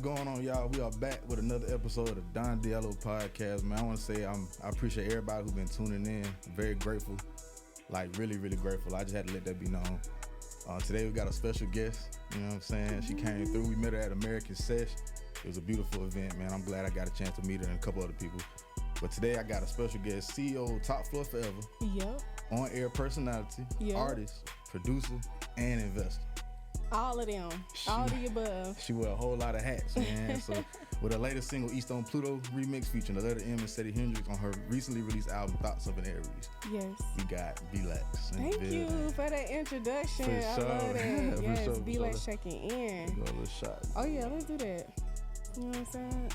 What's going on, y'all? We are back with another episode of the Don Diallo Podcast, man. I want to say I appreciate everybody who's been tuning in. I'm very grateful, like really, really grateful. I just had to let that be known. Today we got a special guest, you know what I'm saying? She came through. We met her at American Sesh. It was a beautiful event, man. I'm glad I got a chance to meet her and a couple other people. But today I got a special guest, CEO of Top Floor Forever. Yep. On-air personality, artist, producer, and investor. All of them. All the above. She wear a whole lot of hats, man. So with her latest single, East on Pluto remix featuring the letter M and Sadie Hendrix on her recently released album, Thoughts of an Aries. Yes. We got BeeLax. Thank you for that introduction. For I sure. love that. Yes, sure, BeeLax checking in. Go a little shot. Oh yeah, let's do that. You know what I'm saying?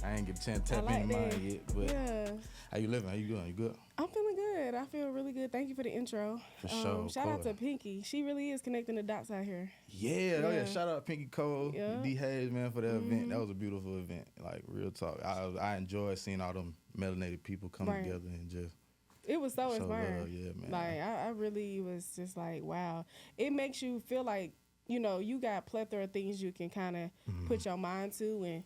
I ain't get a chance to tap in mine yet, but yeah. How you living? How you doing? You good? I'm feeling good. I feel really good. Thank you for the intro. For sure. Shout out to Pinky. She really is connecting the dots out here. Yeah. Oh yeah. Shout out Pinky Cole, Yeah. D Hayes, man, for that event. That was a beautiful event. Like real talk. I enjoyed seeing all them melanated people come together and just. It was so inspiring. Love. Yeah, man. Like I really was just like, wow. It makes you feel like, you know, you got plethora of things you can kind of put your mind to and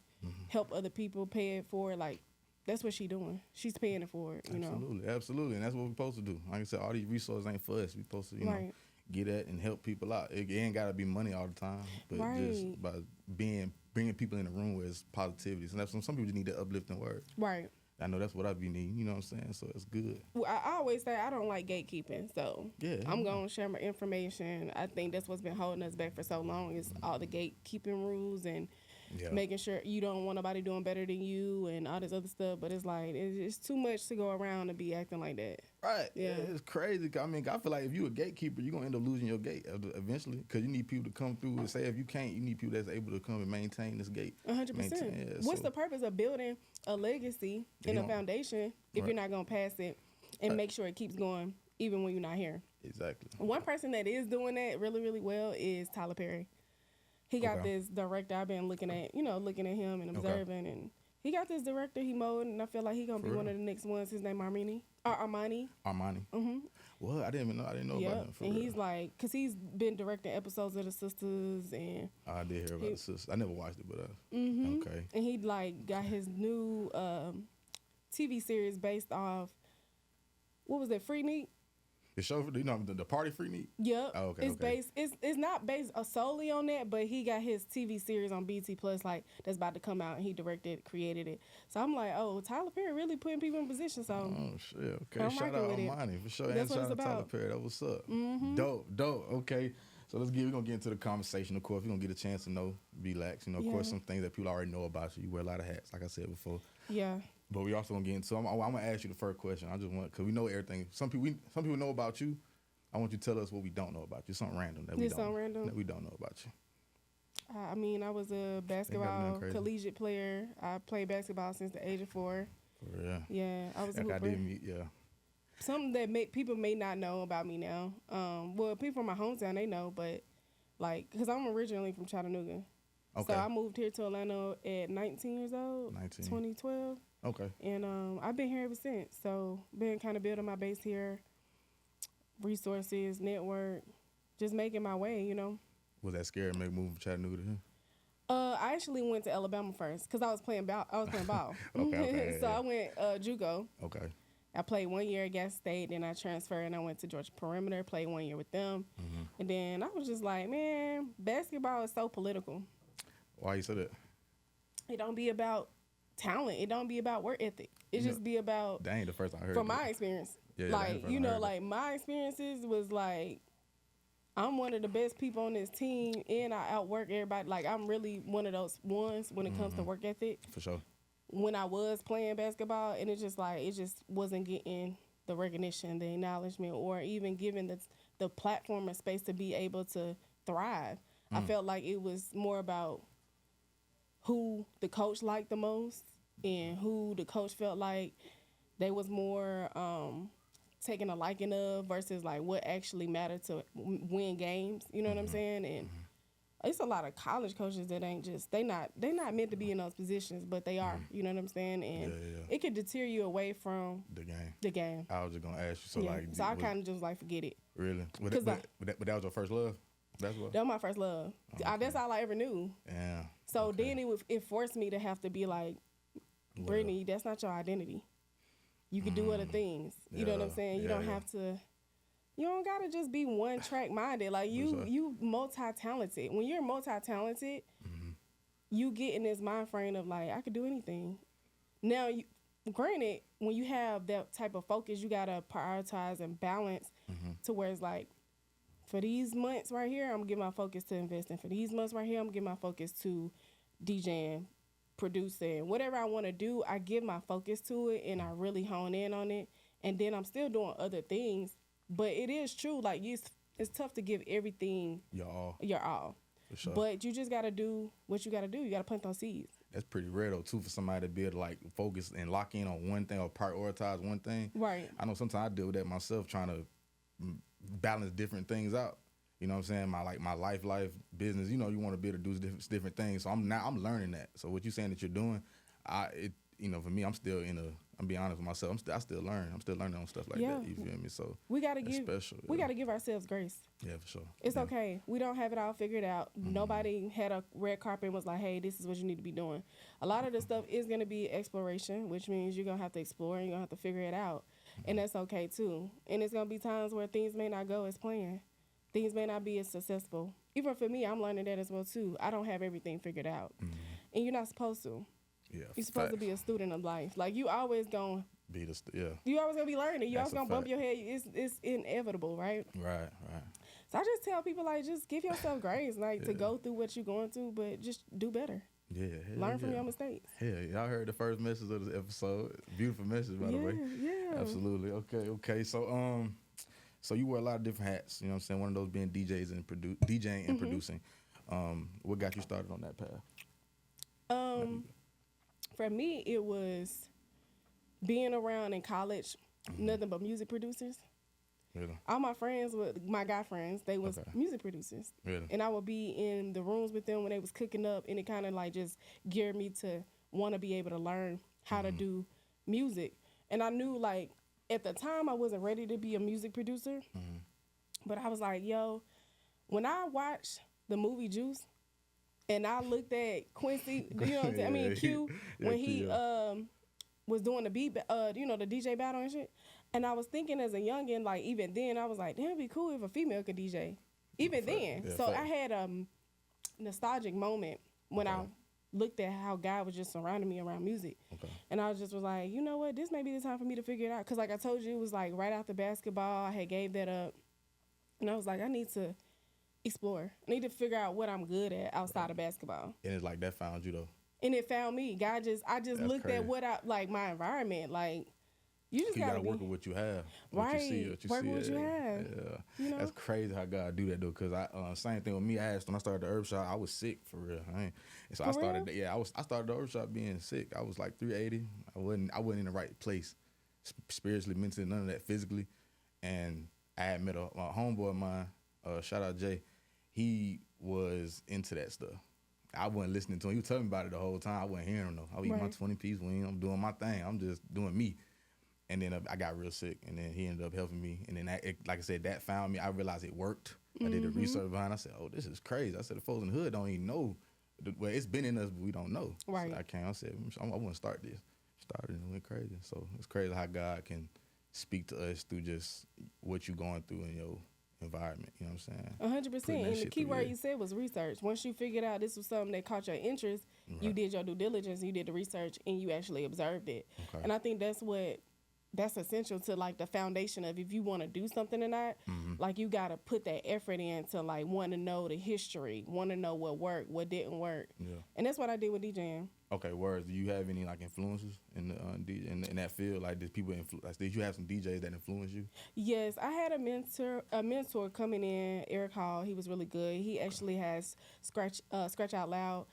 help other people pay it forward. Like, that's what she's doing. She's paying it forward, you know. Absolutely. And that's what we're supposed to do. Like I said, all these resources ain't for us. We're supposed to, you know, get at and help people out. It ain't got to be money all the time, but just by bringing people in the room where it's positivity. So that's some people just need that uplifting word. Right. I know that's what I be needing, you know what I'm saying? So it's good. Well, I always say I don't like gatekeeping, so I'm going to share my information. I think that's what's been holding us back for so long is all the gatekeeping rules and making sure you don't want nobody doing better than you and all this other stuff. But it's like, it's too much to go around to be acting like that. Right. Yeah. It's crazy. I mean, I feel like if you a gatekeeper, you're going to end up losing your gate eventually because you need people to come through and say if you can't, you need people that's able to come and maintain this gate. 100%. What's the purpose of building a legacy and a foundation if you're not going to pass it and make sure it keeps going even when you're not here? Exactly. One person that is doing that really, really well is Tyler Perry. He got this director I've been looking at him and observing, and he got this director he molding, and I feel like he gonna be one of the next ones. His name Armani. Mm-hmm. Well, I didn't know about him. And he's like, cause he's been directing episodes of The Sisters, and I did hear about The Sisters. I never watched it, but okay. And he like got his new TV series based off what was it, Freaknik? The show, you know, the party Freaknik? Yep. Oh, okay. It's based. It's not based solely on that, but he got his TV series on BT Plus, like that's about to come out, and he directed, created it. So I'm like, oh, Tyler Perry really putting people in position. So oh shit, okay. Shout out Armani for sure. That's and what shout it's out Tyler Perry. That what's up. Dope. Okay. So we're gonna get into the conversation. Of course, we're gonna get a chance to know BeeLax. You know, of course, some things that people already know about you. You wear a lot of hats, like I said before. Yeah. But we also gonna get into. I'm gonna ask you the first question. I just want because we know everything. Some people know about you. I want you to tell us what we don't know about you. Something random that we don't know about you. I mean, I was a basketball collegiate player. I played basketball since the age of 4. For real? Yeah, I was a hooper. I did meet, Something that people may not know about me now. Well, people from my hometown, they know, but like, because I'm originally from Chattanooga. Okay. So I moved here to Atlanta at 19 years old, 2012. Okay. And I've been here ever since. So been kind of building my base here. Resources, network, just making my way, you know. Was that scary to make a move from Chattanooga to here? I actually went to Alabama first because I was playing ball. Okay. So I went JUCO. Okay. I played 1 year at Gas State, then I transferred and I went to Georgia Perimeter, played 1 year with them. And then I was just like, man, basketball is so political. Why you said that? It don't be about talent. It don't be about work ethic. It just be about. That ain't the first time I heard. From my experience. Yeah, like, you know, like my experiences was like, I'm one of the best people on this team and I outwork everybody. Like, I'm really one of those ones when it comes to work ethic. For sure. When I was playing basketball, and it just wasn't getting the recognition, the acknowledgement, or even given the platform and space to be able to thrive. I felt like it was more about who the coach liked the most and who the coach felt like they was more taking a liking of versus like what actually mattered to win games. You know what I'm saying? And it's a lot of college coaches that ain't just they not meant to be in those positions, but they are. You know what I'm saying? And it could deter you away from the game. I was just gonna ask you. So I kind of just like forget it. Really? But that was your first love? That's what. That was my first love. Okay. That's all I ever knew. Yeah. So then it forced me to have to be like, Brittney, that's not your identity. You can do other things. You know what I'm saying? You don't have to. You don't gotta just be one track minded. Like you multi-talented. When you're multi-talented, you get in this mind frame of like, I could do anything. Now, granted, when you have that type of focus, you gotta prioritize and balance to where it's like, for these months right here, I'm gonna give my focus to investing. For these months right here, I'm gonna give my focus to DJing, producing, whatever I want to do. I give my focus to it and I really hone in on it. And then I'm still doing other things. But it is true, like it's tough to give everything your all. For sure. But you just gotta do what you gotta do. You gotta plant those seeds. That's pretty rare though too, for somebody to be able to like focus and lock in on one thing or prioritize one thing. Right. I know sometimes I deal with that myself, trying to balance different things out. You know what I'm saying? My life, business. You know, you want to be able to do different things. So I'm learning that. So what you saying that you're doing, for me, I'm being honest with myself. I still learn. I'm still learning on stuff like that. You feel me? So we gotta give ourselves grace. Yeah, for sure. It's okay. We don't have it all figured out. Nobody had a red carpet and was like, hey, this is what you need to be doing. A lot of the stuff is gonna be exploration, which means you're gonna have to explore and you're gonna have to figure it out. And that's okay too. And it's gonna be times where things may not go as planned. Things may not be as successful. Even for me, I'm learning that as well too. I don't have everything figured out. And you're not supposed to. Yeah, you're supposed to be a student of life. Like you always gonna be you always gonna be learning. You always gonna bump your head. It's inevitable, right? Right. So I just tell people like just give yourself grace, like to go through what you're going through, but just do better. Yeah. Learn from your mistakes. Yeah, y'all heard the first message of this episode. Beautiful message, by the way. Yeah. Absolutely. Okay. So you wear a lot of different hats. You know what I'm saying? One of those being DJing and producing. What got you started on that path? For me, it was being around in college, nothing but music producers. Really? All my friends, my guy friends, they was music producers. Really? And I would be in the rooms with them when they was cooking up, and it kind of like just geared me to want to be able to learn how to do music. And I knew like at the time I wasn't ready to be a music producer, but I was like, yo, when I watched the movie Juice, and I looked at Quincy, you know what I'm saying? I mean, Q, when he was doing the beat, the DJ battle and shit. And I was thinking as a youngin', like even then, I was like, damn, it'd be cool if a female could DJ. Even then. Yeah, so I had a nostalgic moment when I looked at how God was just surrounding me around music. And I was like, you know what? This may be the time for me to figure it out. Because like I told you, it was like right after basketball, I had gave that up. And I was like, I need to explore. I need to figure out what I'm good at outside of basketball. And it's like that found you though. And it found me. I just That's looked crazy. at what I like my environment. Like you just gotta work with what you have. Right. What you see. Work with what you have. Yeah. You know? That's crazy how God do that though. Cause same thing with me. When I started the herb shop, I was sick for real. I started the herb shop being sick. I was like 380. I wasn't in the right place, spiritually, mentally, none of that, physically. And I had met a homeboy of mine. Shout out Jay. He was into that stuff. I wasn't listening to him. He was telling me about it the whole time. I wasn't hearing him though. I was eating my 20-piece wing. I'm doing my thing. I'm just doing me. And then I got real sick, and then he ended up helping me. And then, like I said, that found me. I realized it worked. I did the research behind it. I said, oh, this is crazy. I said, the folks in the hood don't even know. Well, it's been in us, but we don't know. Right. So I said, I want to start this. Started and it went crazy. So it's crazy how God can speak to us through just what you're going through in your environment. You know what I'm saying? 100%. And the key word you said was research. Once you figured out this was something that caught your interest, you did your due diligence, you did the research, and you actually observed it. Okay. And I think that's essential to like the foundation of if you want to do something or not. Like you got to put that effort in to like want to know the history, want to know what worked, what didn't work. Yeah. And that's what I did with DJing. Okay, words. Do you have any like influences in the in that field? Like did you have some DJs that influenced you? Yes, I had a mentor coming in, Eric Hall. He was really good. He actually has Scratch Out Loud.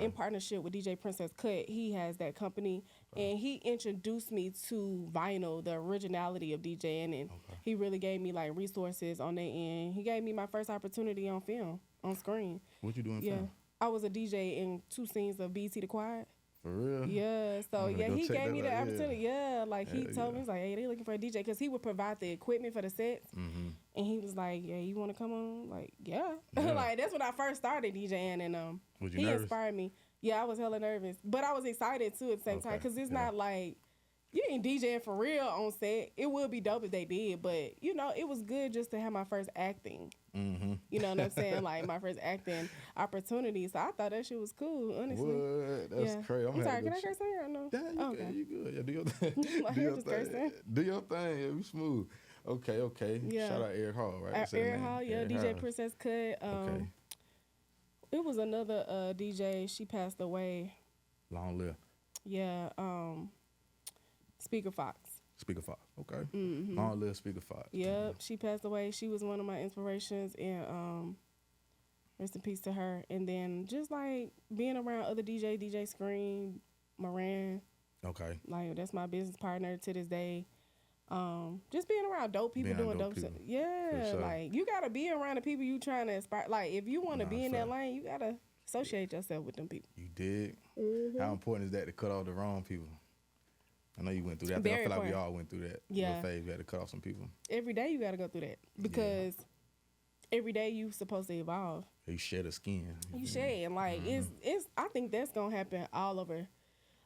In partnership with DJ Princess Cut, he has that company, and he introduced me to vinyl, the originality of DJing, and he really gave me like resources on their end. He gave me my first opportunity on film, on screen. What you doing? Film? I was a DJ in 2 scenes of BET The Quiet. For real? Yeah. So yeah, he gave me the opportunity. Yeah. Like he told me, he's like, hey, they looking for a DJ, because he would provide the equipment for the sets. Mm-hmm. And he was like, yeah, you want to come on? Like, yeah. Like that's when I first started DJing, and he nervous? Inspired me. Yeah, I was hella nervous, but I was excited too at the same time, because it's not like you ain't DJing for real on set. It would be dope if they did, but you know, it was good just to have my first acting. Mm-hmm. You know what I'm saying? Like my first acting opportunity. So I thought that shit was cool, honestly. What? That's crazy. I'm sorry, can I curse here or no? Yeah, you good. Yeah, do your thing. Do your thing. Do your thing. Yeah, we smooth. Okay. Yeah. Shout out Eric Hall, right? Eric Hall, yeah. Eric DJ Hall. Princess Cut. Okay. It was another DJ. She passed away. Long live. Yeah. Speaker Fox. Speaker Fox. Okay. Mm-hmm. Long live Speaker Fox. Yep. She passed away. She was one of my inspirations, and rest in peace to her. And then just like being around other DJ Scream, Moran. Okay. Like that's my business partner to this day. Just being around dope people doing dope stuff. Yeah, sure. like you gotta be around the people you trying to inspire. Like if you want to be in that lane, you gotta associate yourself with them people. You dig? Mm-hmm. How important is that to cut off the wrong people? I know you went through that. I feel like we all went through that. Yeah. Phase, we had to cut off some people. Every day you gotta go through that, because every day you supposed to evolve. You shed a skin. You shed, and like it's. I think that's gonna happen all over,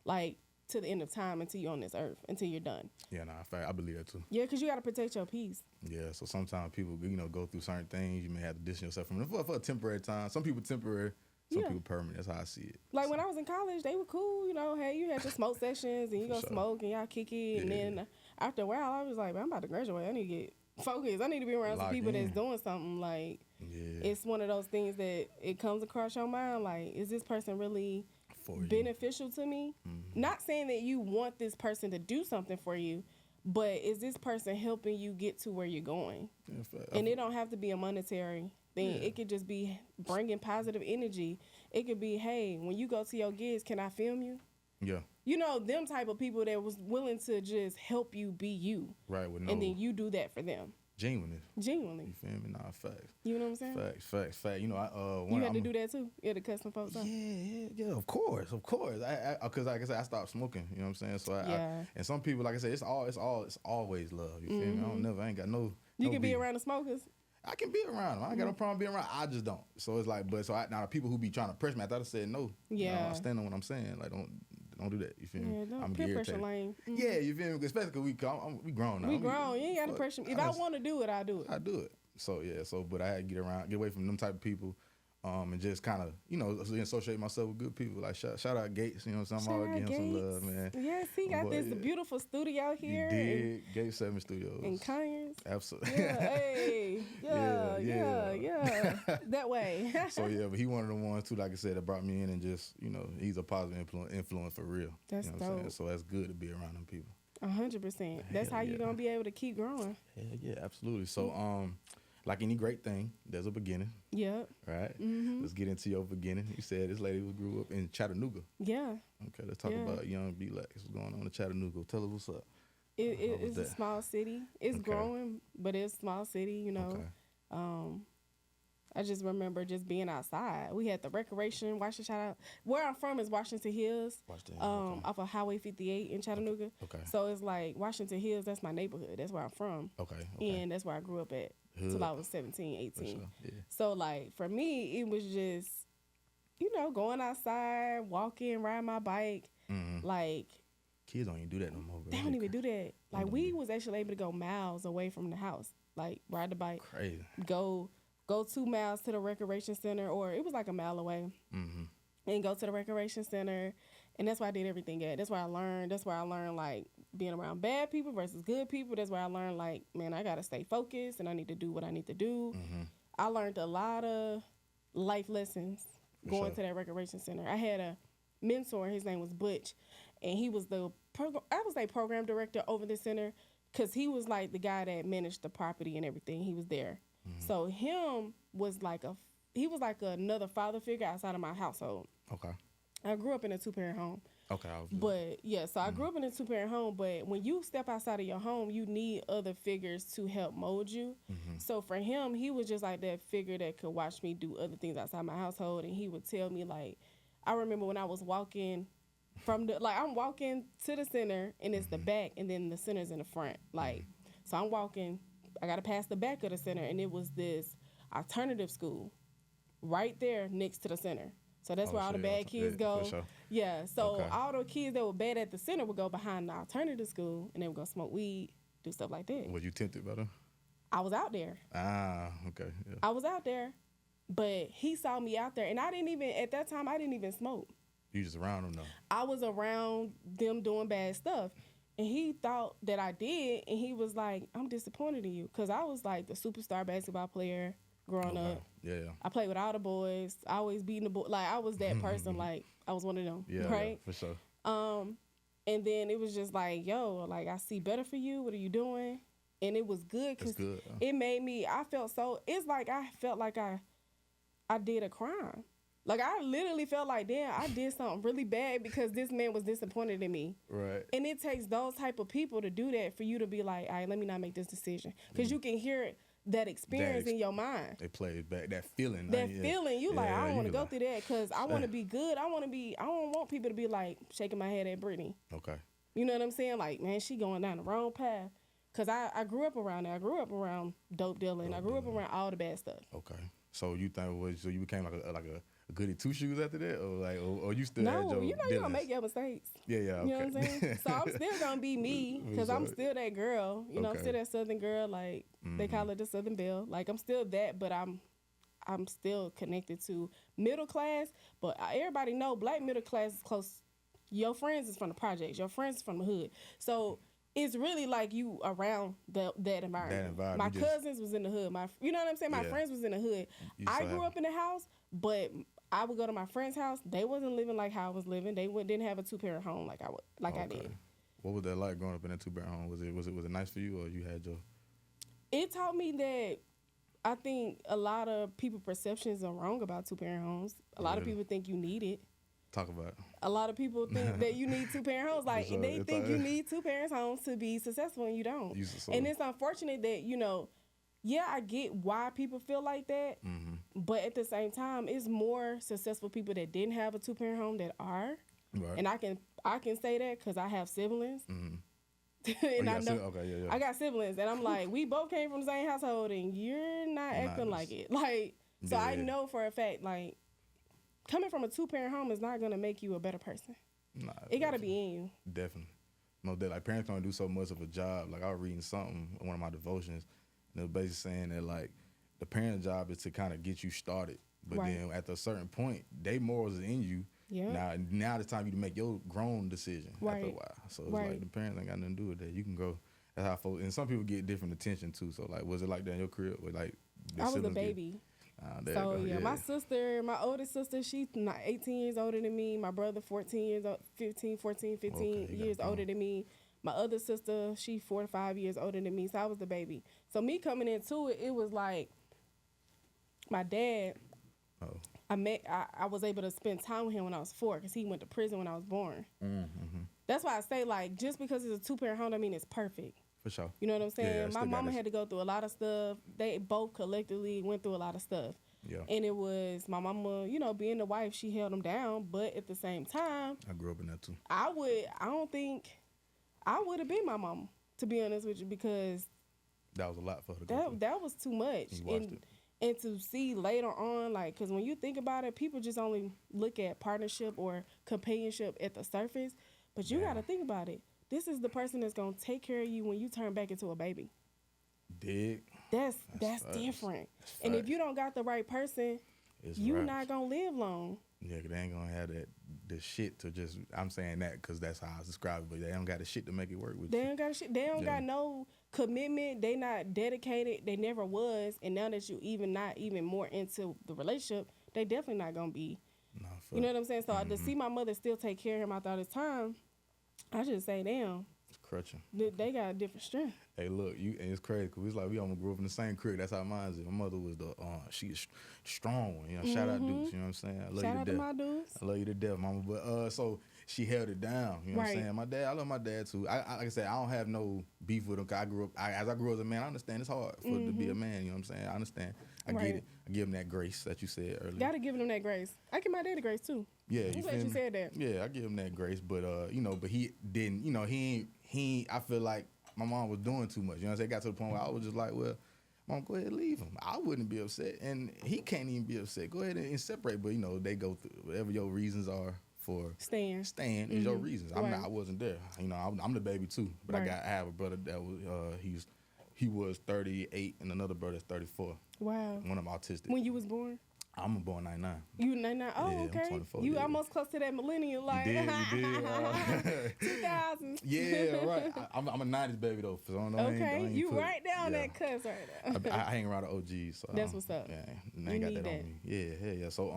like to the end of time, until you're on this earth, until you're done. Yeah, I believe that too. Yeah, because you gotta protect your peace. Yeah, so sometimes people, go through certain things. You may have to distance yourself from them for a temporary time. Some people temporary, some people permanent. That's how I see it. Like when I was in college, they were cool. You know, hey, you had your smoke sessions, and you go smoke, and y'all kick it. And then after a while, I was like, man, I'm about to graduate. I need to get focused. I need to be around some people that's doing something. Like, it's one of those things that it comes across your mind. Like, is this person really beneficial to me? Mm-hmm. Not saying that you want this person to do something for you, but is this person helping you get to where you're going? And it don't have to be a monetary thing. It could just be bringing positive energy. It could be, hey, when you go to your gigs, can I film you? Yeah. You know, them type of people that was willing to just help you be you. Right. And then you do that for them. Genuinely. You feel me? Nah, facts. You know what I'm saying? Facts. You know, you had to do that too? You had to cut some folks off? Yeah, of course. Because like I said, I stopped smoking. You know what I'm saying? So and some people, like I said, it's always love. You feel me? I ain't got no. You can be around the smokers. I can be around them. I ain't got no problem being around. I just don't. So it's like, now the people who be trying to press me, I thought I said no. Yeah. I stand on what I'm saying. Like don't do that. You feel me? I'm peer pressure lane. Mm-hmm. Yeah, you feel me? Especially because we grown now. We grown. You ain't got to pressure me. If I want to do it, I do it. I do it. So but I had to get away from them type of people, and just kind of, associate myself with good people. Like shout out Gates, you know what I'm saying? I'm always giving him some love, man. Yes, he got this beautiful studio here. You did. GateSevenStudios. In Conyers. Absolutely. Yeah, hey. Yeah. That way. So but he one of the ones too, like I said, that brought me in, and just, he's a positive influence for real. That's you know dope. what I'm saying? So that's good to be around them people. 100%. That's how you're going to be able to keep growing. Hell yeah, absolutely. So, like any great thing, there's a beginning. Yep. Right? Mm-hmm. Let's get into your beginning. You said this lady grew up in Chattanooga. Yeah. Okay, let's talk about young BeeLax. What's going on in Chattanooga? Tell us what's up. It's a small city. It's growing, but it's a small city, Okay. I just remember just being outside. We had the recreation, Washington. Shout out. Where I'm from is Washington Hills, off of Highway 58 in Chattanooga. Okay. So it's like Washington Hills, that's my neighborhood. That's where I'm from. Okay. And that's where I grew up at till I was 17, 18. For sure. Yeah. So like for me, it was just, going outside, walking, riding my bike. Mm-hmm. Like, kids don't even do that no more, bro. They don't even do that. Like we was actually able to go miles away from the house. Like ride the bike. Crazy. Go 2 miles to the recreation center, or it was like a mile away, and go to the recreation center. And that's where I did everything at. That's where I learned. That's where I learned, like, being around bad people versus good people. That's where I learned, like, man, I got to stay focused, and I need to do what I need to do. Mm-hmm. I learned a lot of life lessons going to that recreation center. I had a mentor. His name was Butch, and he was program director over the center, because he was, like, the guy that managed the property and everything. He was there. Mm-hmm. So him was like another father figure outside of my household. Okay. I grew up in a 2-parent home. Okay. I grew up in a 2-parent home, but when you step outside of your home, you need other figures to help mold you. Mm-hmm. So for him, he was just like that figure that could watch me do other things outside my household, and he would tell me, like, I remember when I was walking from the like I'm walking to the center and it's the back and then the center's in the front. Like so I'm walking, I gotta pass the back of the center and it was this alternative school right there next to the center. So that's where all the bad kids go. Sure. Yeah. So all the kids that were bad at the center would go behind the alternative school and they would go smoke weed, do stuff like that. Was you tempted by them? I was out there. Ah, okay. Yeah. I was out there, but he saw me out there and I didn't even smoke. You just around them though? I was around them doing bad stuff. And he thought that I did, and he was like, I'm disappointed in you. Because I was like the superstar basketball player growing up. Yeah. I played with all the boys. I always beating the boys. Like, I was that person. Like, I was one of them. Yeah, right? Yeah, for sure. And then it was just like, yo, like, I see better for you. What are you doing? And it was good because it made me, it's like I felt like I did a crime. Like, I literally felt like, damn, I did something really bad because this man was disappointed in me. Right. And it takes those type of people to do that for you to be like, all right, let me not make this decision. Because you can hear that experience in your mind. They play back that feeling. You like, I don't want to go through that because I want to be good. I don't want people to be like shaking my head at Brittney. Okay. You know what I'm saying? Like, man, she going down the wrong path. Because I grew up around that. I grew up around dope dealing. I grew up around all the bad stuff. Okay. So you you became like a goody two shoes after that, or you still had your you know you gonna make your mistakes. Yeah, okay. You know what I'm saying? So I'm still gonna be me because I'm still that girl. You know, I'm still that Southern girl. Like they call it the Southern Belle. Like I'm still that, but I'm still connected to middle class. But everybody know Black middle class is close. Your friends is from the projects. Your friends is from the hood. So it's really like you around that environment. My cousins was in the hood. You know what I'm saying? My friends was in the hood. I grew up in the house, but I would go to my friend's house. They wasn't living like how I was living. They didn't have a 2-parent home like I did. What was that like growing up in a 2-parent home? Was it nice for you, or you had your? It taught me that I think a lot of people's perceptions are wrong about 2-parent homes. A lot of people think you need it. Talk about it. A lot of people think that you need 2-parent homes. Like they think you need 2-parent homes to be successful, and you don't. And it's unfortunate that I get why people feel like that, but at the same time, it's more successful people that didn't have a 2-parent home that are. Right. And I can say that because I have siblings. And I know I got siblings, and I'm like, we both came from the same household, and you're not acting like it. Like, so I know for a fact, like, coming from a 2-parent home is not gonna make you a better person. Nah, it gotta be in you. Definitely. No, that like parents don't do so much of a job. Like I was reading something in one of my devotions, and it was basically saying that like the parent's job is to kind of get you started, but then at a certain point, they morals are in you. Yeah. Now it's time you to make your grown decision after a while. So it's like the parents ain't got nothing to do with that. You can go. That's how folks, and some people get different attention too. So like, was it like that in your career? Or like, I was a baby. My sister, my oldest sister, she's 18 years older than me. My brother, 15 years older than me. My other sister, she 4 to 5 years older than me. So I was the baby. So me coming into it, it was like my dad. I was able to spend time with him when I was 4 because he went to prison when I was born. That's why I say, like, just because it's a 2-parent home, I mean, it's perfect. For sure. You know what I'm saying? Yeah, my mama had to go through a lot of stuff. They both collectively went through a lot of stuff. Yeah. And it was my mama, being the wife, she held them down. But at the same time, I grew up in that too. I don't think I would have been my mama, to be honest with you, because that was a lot for her to go through. That was too much. And to see later on, like, because when you think about it, people just only look at partnership or companionship at the surface. But you got to think about it. This is the person that's going to take care of you when you turn back into a baby. Dig. That's different. And if you don't got the right person, you're not going to live long. Yeah, they ain't going to have the shit to just, I'm saying that because that's how I describe it, but they don't got the shit to make it work with you. They don't got shit. They don't got no commitment. They not dedicated. They never was. And now that you not even more into the relationship, they definitely not going to be. You know what I'm saying? So to see my mother still take care of him after all this time, I just say, damn. It's crutching. They got a different strength. Hey, look, and it's crazy because it's like we almost grew up in the same creek. That's how mine is. My mother was she's strong one. Shout out Deuce. You know what I'm saying? I love shout you out to my death. dudes. I love you to death, mama. But so she held it down. You know what I'm saying? My dad, I love my dad too. I like I said, I don't have no beef with him. Cause as I grew up as a man, I understand it's hard for to be a man. You know what I'm saying? I understand. I get it. I give him that grace that you said earlier. Gotta give him that grace. I give my daddy grace too. Yeah, I'm glad you said that. Yeah, I give him that grace, but but he didn't. You know, he ain't. I feel like my mom was doing too much. You know what I'm saying? It got to the point where I was just like, well, Mom, go ahead and leave him. I wouldn't be upset, and he can't even be upset. Go ahead and separate. But they go through whatever your reasons are for staying is your reasons. I wasn't there. I'm the baby too, but I have a brother that was he was 38 and another brother that's 34. Wow. One of them autistic. When you was born? I'm born 99. You 99? Oh, yeah, okay. I'm 24. You almost close to that millennial, like. You did. 2000s. Yeah, right. I'm a 90s baby though. So You right down that cuss right now. I hang around the OGs. So that's what's up. Yeah, I ain't got that on me. Yeah. So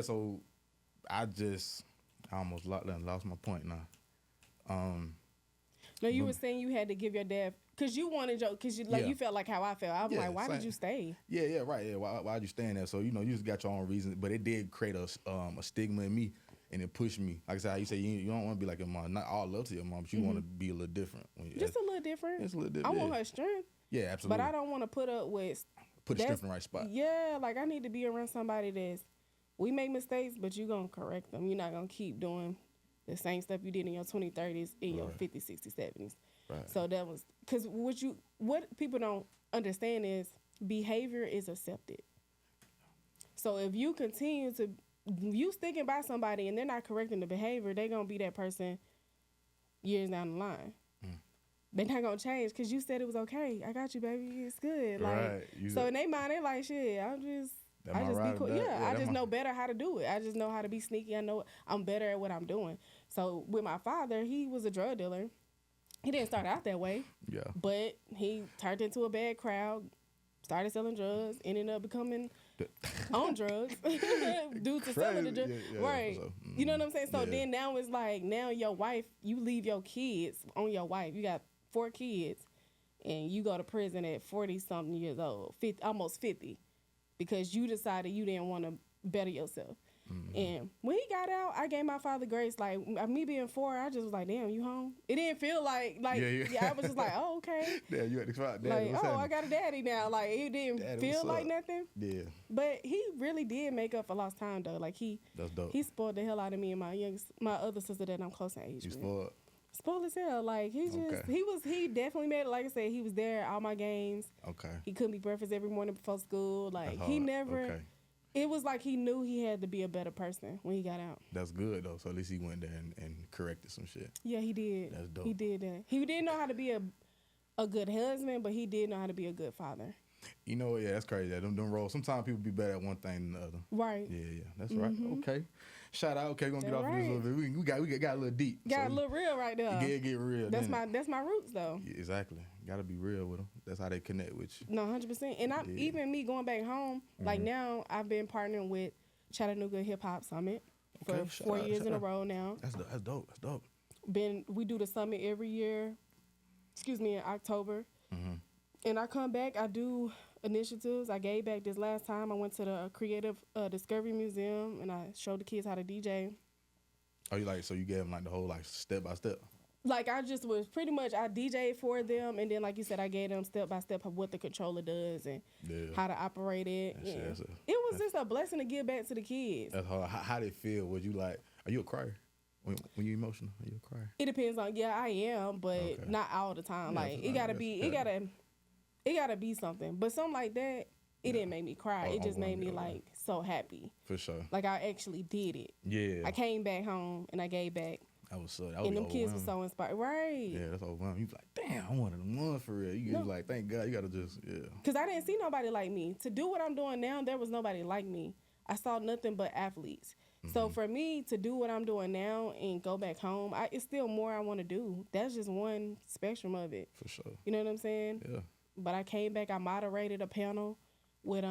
So I almost lost my point now. No, you were saying you had to give your dad because you wanted you felt like how I felt. I'm like, why did you stay? Yeah, right. Yeah, why'd you stay in there? So you just got your own reasons, but it did create a stigma in me, and it pushed me. Like I said, how you say you don't want to be like your mom. Not all love to your mom, but you want to be a little different. Just a little different. It's a little different. I want her strength. Yeah, absolutely. But I don't want to put up with the strength in the right spot. Yeah, like I need to be around somebody we make mistakes, but you gonna correct them. You're not gonna keep doing the same stuff you did in your 20s, 30s, in your 50s, 60s, 70s. Right. So that was because what people don't understand is behavior is accepted. So if you continue to you sticking by somebody and they're not correcting the behavior, they're gonna be that person years down the line. They're not gonna change because you said it was okay. I got you, baby. It's good. Like so in their mind, they like shit. I just be cool. I just know better how to do it. I just know how to be sneaky. I know I'm better at what I'm doing. So with my father, he was a drug dealer. He didn't start out that way. Yeah. But he turned into a bad crowd, started selling drugs, ended up becoming on drugs due to selling the drugs. Yeah, right. So, you know what I'm saying? So then now it's like, now your wife, you leave your kids on your wife. You got 4 kids and you go to prison at 40-something years old, almost 50, because you decided you didn't want to better yourself. And when he got out, I gave my father grace. Like me being 4, I just was like, "Damn, you home?" It didn't feel like I was just like, "Oh, okay." Yeah, you had to try. Like, I got a daddy now. Like it didn't feel like nothing. Yeah. But he really did make up for lost time though. Like that's dope. He spoiled the hell out of me and my other sister that I'm close in age with. Spoiled. Spoiled as hell. Like he definitely made it. Like I said, he was there at all my games. Okay. He cooked me breakfast every morning before school. Like he never. Okay. It was like he knew he had to be a better person when he got out. That's good, though. So at least he went there and corrected some shit. Yeah, he did. That's dope. He did that. He didn't know how to be a good husband, but he did know how to be a good father. That's crazy. Them roles. Sometimes people be better at one thing than the other. Right. Yeah. That's right. Okay. Shout out. Okay, we're gonna get off this a little bit. We got a little deep. Got a little real right there. Yeah, get real. That's my roots though. Yeah, exactly. Gotta be real with them. That's how they connect with you. No, 100%. And even me going back home, like now I've been partnering with Chattanooga Hip Hop Summit for 4 years in a row now. That's dope. That's dope. We do the summit every year. In October. And I come back. I do initiatives. I gave back this last time. I went to the Creative Discovery Museum and I showed the kids how to DJ. Oh, you gave them like the whole like step by step. Like I just was pretty much I DJ'd for them, and then like you said, I gave them step by step of what the controller does and how to operate it. It was just a blessing to give back to the kids. That's hard. How they feel? Was you like? Are you a crier? When you emotional, are you a crier? It depends on. Yeah, I am, but not all the time. Yeah, like it gotta be something. But something like that, it didn't make me cry. It just made me like so happy. For sure. Like I actually did it. Yeah. I came back home and I gave back. That was so. And them kids were so inspired, right? Yeah, that's overwhelming. You was like, damn, I'm one of them ones for real. You was like, thank God, you gotta just, Because I didn't see nobody like me. To do what I'm doing now, there was nobody like me. I saw nothing but athletes. So for me to do what I'm doing now and go back home, it's still more I want to do. That's just one spectrum of it. For sure. You know what I'm saying? Yeah. But I came back. I moderated a panel with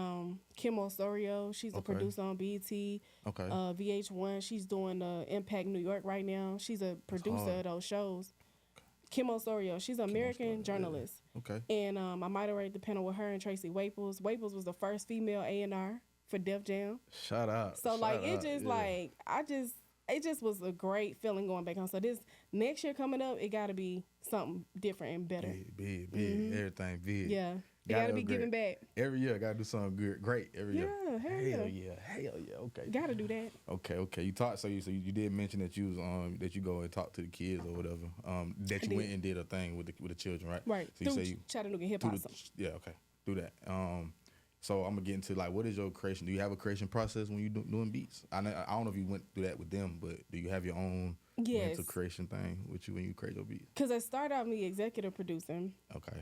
Kim Osorio. She's a producer on BET. Okay. VH1. She's doing Impact New York right now. She's a producer of those shows. Kim Osorio. She's an American journalist. Yeah. Okay. And I moderated the panel with her and Tracy Waples. Waples was the first female A&R for Def Jam. Shout out. So like it just like I just it just was a great feeling going back home. So this next year coming up, it got to be something different and better. Big, everything big. Yeah. You got to be giving back. Every year, I got to do something good, great every year. Hell yeah. Okay. Got to do that. Okay. You talked, so you did mention that you was that you go and talk to the kids or whatever. That you went and did a thing with the children, right? Right. So you say Chattanooga hip hop. Yeah. Okay. Do that. So I'm gonna get into like, what is your creation? Do you have a creation process when you doing beats? I don't know if you went through that with them, but do you have your own mental creation thing with you when you create your beats? Because I started out me executive producing. Okay.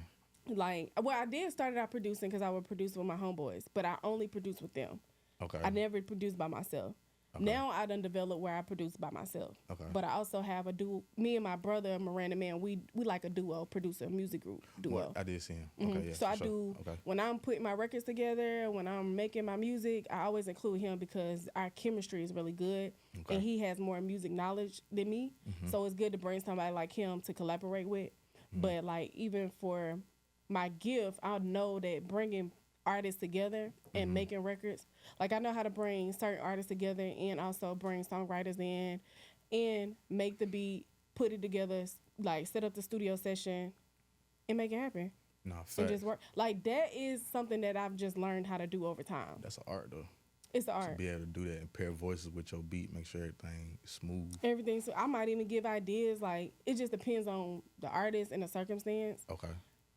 Like, well, I did start out producing because I would produce with my homeboys, but I only produced with them. Okay. I never produced by myself. Okay. Now I done developed where I produce by myself. Okay. But I also have a duo. Me and my brother Miranda Man, we like a duo, producer, music group duo. Well, I did see him. Mm-hmm. Okay, yeah. So I do when I'm putting my records together, when I'm making my music, I always include him because our chemistry is really good, and he has more music knowledge than me. Mm-hmm. So it's good to bring somebody like him to collaborate with. Mm-hmm. But like even for my gift, I know that bringing artists together and making records, like I know how to bring certain artists together and also bring songwriters in and make the beat, put it together, like set up the studio session and make it happen. No, fact. And just work. Like that is something that I've just learned how to do over time. That's an art though. It's the art. To be able to do that and pair voices with your beat, make sure everything is smooth. Everything. So I might even give ideas. Like it just depends on the artist and the circumstance. Okay.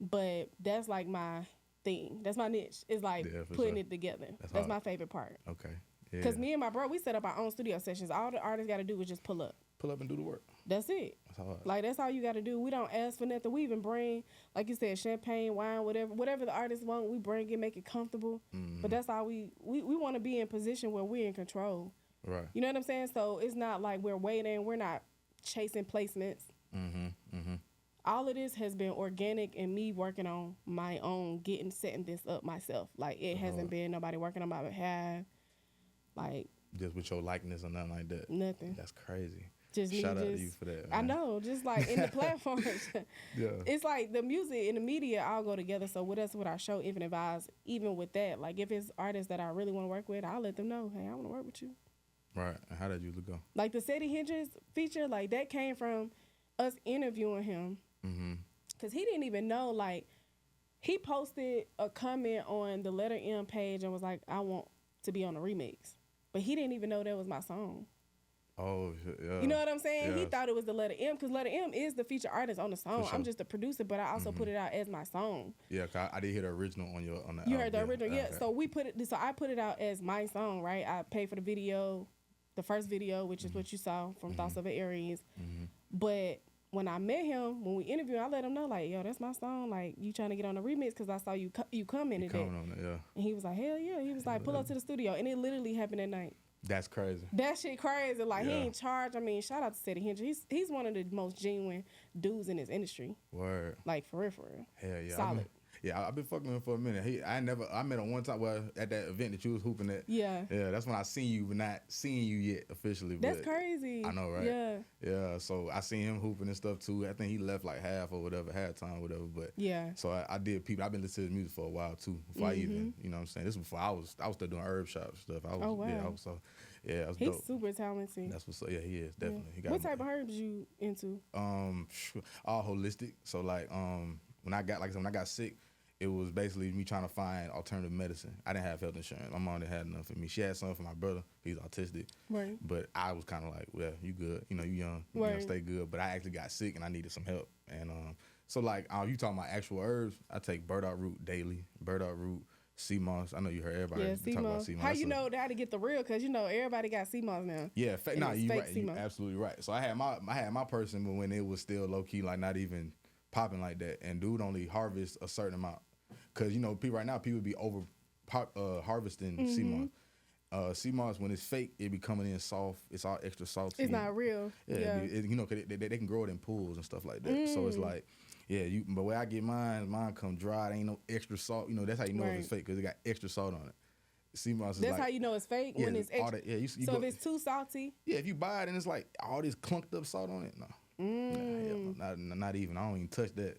But that's like my thing. That's my niche. It's like putting it together. That's my favorite part. Okay. Because me and my bro, we set up our own studio sessions. All the artists got to do is just pull up. Pull up and do the work. That's it. That's hard. Like, that's all you got to do. We don't ask for nothing. We even bring, like you said, champagne, wine, whatever the artists want, we bring it, make it comfortable. Mm-hmm. But that's all we want to be in position where we're in control. Right. You know what I'm saying? So it's not like we're waiting. We're not chasing placements. Mm-hmm. Mm-hmm. All of this has been organic and me working on my own, setting this up myself. Like, it hasn't been nobody working on my behalf. Like, just with your likeness or nothing like that. Nothing. That's crazy. Shout out to you for that. Man. I know, just like in the platforms. Yeah. It's like the music and the media all go together. So with us, with our show, InfinityVibes, even with that, like if it's artists that I really want to work with, I'll let them know, hey, I want to work with you. Right. And how did you go? Like the Ceddy Hendrix feature, like that came from us interviewing him. Mm-hmm. Because he didn't even know, like, he posted a comment on the Letter M page and was like, I want to be on a remix. But he didn't even know that was my song. Oh, yeah. You know what I'm saying? Yeah. He thought it was the Letter M because Letter M is the feature artist on the song. Sure. I'm just the producer, but I also put it out as my song. Yeah, cause I did hear the original on the You heard the original, yeah. Okay. So I put it out as my song, right? I paid for the video, the first video, which is what you saw from Thoughts of an Aries. Mm-hmm. But when I met him, when we interviewed, I let him know, like, yo, that's my song. Like, you trying to get on the remix because I saw you commented it. On it, yeah. And he was like, hell yeah. He was like, pull up to the studio. And it literally happened at night. That's crazy. That shit crazy. Like, he ain't charged. I mean, shout out to Ceddy Hendrix. He's one of the most genuine dudes in his industry. Word. Like, for real. Hell yeah. Solid. I've been fucking with him for a minute. I met him one time at that event that you was hooping at. Yeah. Yeah, that's when I seen you, but not seeing you yet officially. That's crazy. I know, right? Yeah. Yeah, so I seen him hooping and stuff too. I think he left like half or whatever, halftime or whatever. But yeah. So I did peep. I've been listening to his music for a while too. Before I even, you know what I'm saying? This was before I was still doing herb shop stuff. I was, oh, wow. Yeah, I was He's dope. super talented. That's what's up. Yeah, he is definitely. Yeah. He got what type of herbs you into? All holistic. So like when I got sick, it was basically me trying to find alternative medicine. I didn't have health insurance. My mom didn't have enough for me. She had some for my brother. He's autistic. Right. But I was kind of like, well, you good. You know, you young. You know, stay good. But I actually got sick and I needed some help. And so like, you talking about actual herbs, I take burdock root daily. Burdock root, sea moss. I know you heard everybody talk about sea moss. How you know how to get the real? Because, you know, everybody got sea moss now. Yeah. You right. You absolutely right. So I had my person, but when it was still low-key, like not even popping like that. And dude only harvest a certain amount. Because, you know, people be over harvesting sea moss. Sea moss, when it's fake, it be coming in soft. It's all extra salty. It's not real. Yeah. You know, 'cause they can grow it in pools and stuff like that. So it's like, but where I get mine come dry. There ain't no extra salt. You know, that's how you know if it's fake, because it got extra salt on it. Sea moss is that's how you know it's fake, when it's extra. If it's too salty? Yeah, if you buy it and it's like all this clunked up salt on it, no. Not even. I don't even touch that.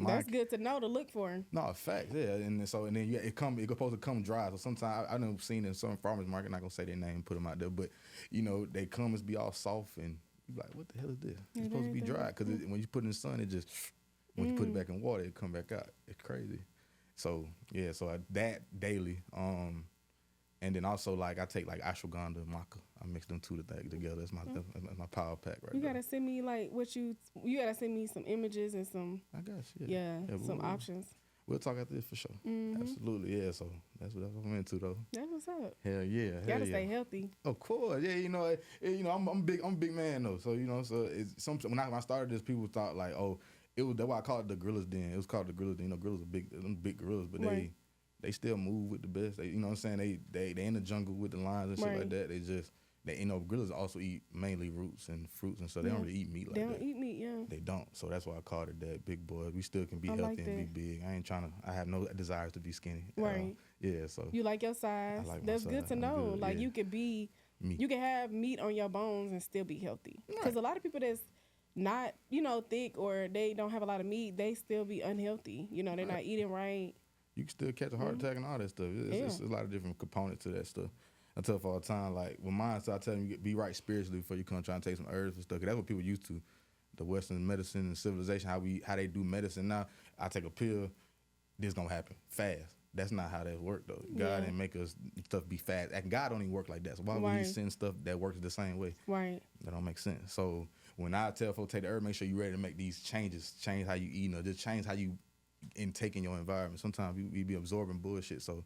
That's good to know to look for. No, facts, yeah. And then it's supposed to come dry. So sometimes I done seen in some farmers market, not gonna say their name, put them out there, but they come and be all soft and you be like, what the hell is this? It's supposed to be dry because when you put it in the sun, it just when you put it back in water, it come back out. It's crazy. So yeah, that daily. And then also like I take like ashwagandha and maca. I mix them two together. That's my power pack right You there. gotta send me like you gotta send me some images and some. I guess yeah some options. We'll talk after this for sure. Absolutely, yeah. So that's what I'm into though. That's what's up. Hell yeah. You gotta stay healthy. Of course, yeah. I'm a big man though. So it's when I started this, people thought like, oh, that's why I called it the Gorilla's Den. It was called the Gorilla's Den. Gorillas are big gorillas, but right. they still move with the best. They, what I'm saying? They in the jungle with the lions and shit right. like that. Gorillas also eat mainly roots and fruits, and so they don't really eat meat like that. They don't eat meat, yeah. They don't. So that's why I called it that. Big boy. We still can be I healthy like and be big. I have no desires to be skinny. Right. Yeah, so. You like your size. I like That's my good size. to know. Good, like yeah. you could be, meat. you can have meat on your bones and still be healthy. Because a lot of people that's not, thick or they don't have a lot of meat, they still be unhealthy. They're not eating right. You can still catch a heart attack and all that stuff. It's a lot of different components to that stuff. I tell all the time, like with mine, so I tell them you be right spiritually before you come try and take some herbs and stuff. Cause that's what people used to, the Western medicine and civilization, how they do medicine now. I take a pill, this gonna happen fast. That's not how that work though. God didn't make us stuff be fast. And God don't even work like that. So why would He send stuff that works the same way? Right. That don't make sense. So when I tell folks take the herb, make sure you're ready to make these changes. Change how you eat, or just change how you intake in your environment. Sometimes we be absorbing bullshit, so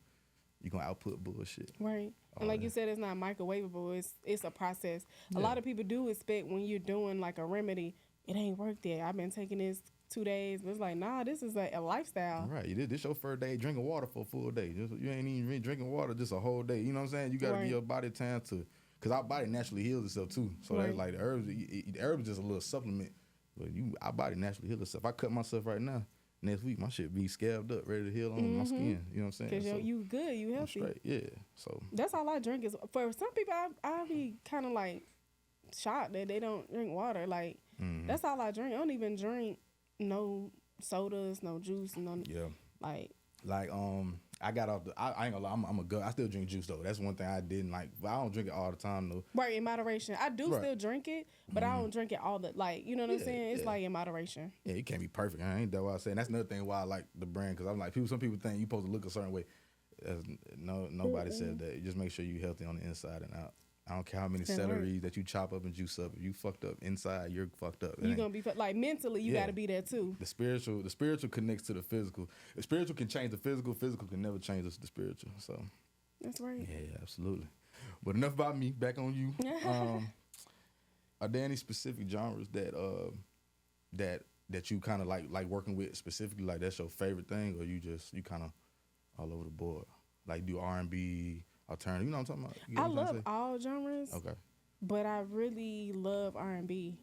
you're gonna output bullshit. Right. And like you said, it's not microwavable. It's a process. Yeah. A lot of people do expect when you're doing like a remedy, it ain't worked yet. I've been taking this 2 days, but it's like, nah, this is a lifestyle. Right. This your first day drinking water for a full day. You ain't even really drinking water just a whole day. You know what I'm saying? You gotta give your body time to, because our body naturally heals itself too. So that's like the herbs is just a little supplement, but our body naturally heals itself. If I cut myself right now, next week my shit be scabbed up, ready to heal on my skin. You know what I'm saying? Because you good, you healthy. I'm straight, yeah. So that's all I drink is, for some people I be kind of like shocked that they don't drink water. Like that's all I drink. I don't even drink no sodas, no juice, no I got off the. I ain't gonna lie. I still drink juice though. That's one thing I didn't like. But I don't drink it all the time though. Right, in moderation. I do still drink it, but I don't drink it all the you know what I'm saying? It's like in moderation. Yeah, it can't be perfect. I ain't that what I'm saying. That's another thing why I like the brand, because I'm like some people think you supposed to look a certain way. Nobody said that. You just make sure you healthy on the inside and out. I don't care how many celeries that you chop up and juice up. If you fucked up inside, you're fucked up. You're gonna be like mentally. You got to be there too. The spiritual connects to the physical. The spiritual can change the physical. Physical can never change the spiritual. So that's right. Yeah, absolutely. But enough about me. Back on you. Are there any specific genres that you kind of like working with specifically? Like that's your favorite thing, or you kind of all over the board? Like do R&B. Alternative, you know what I'm talking about? I love all genres. Okay. But I really love R&B.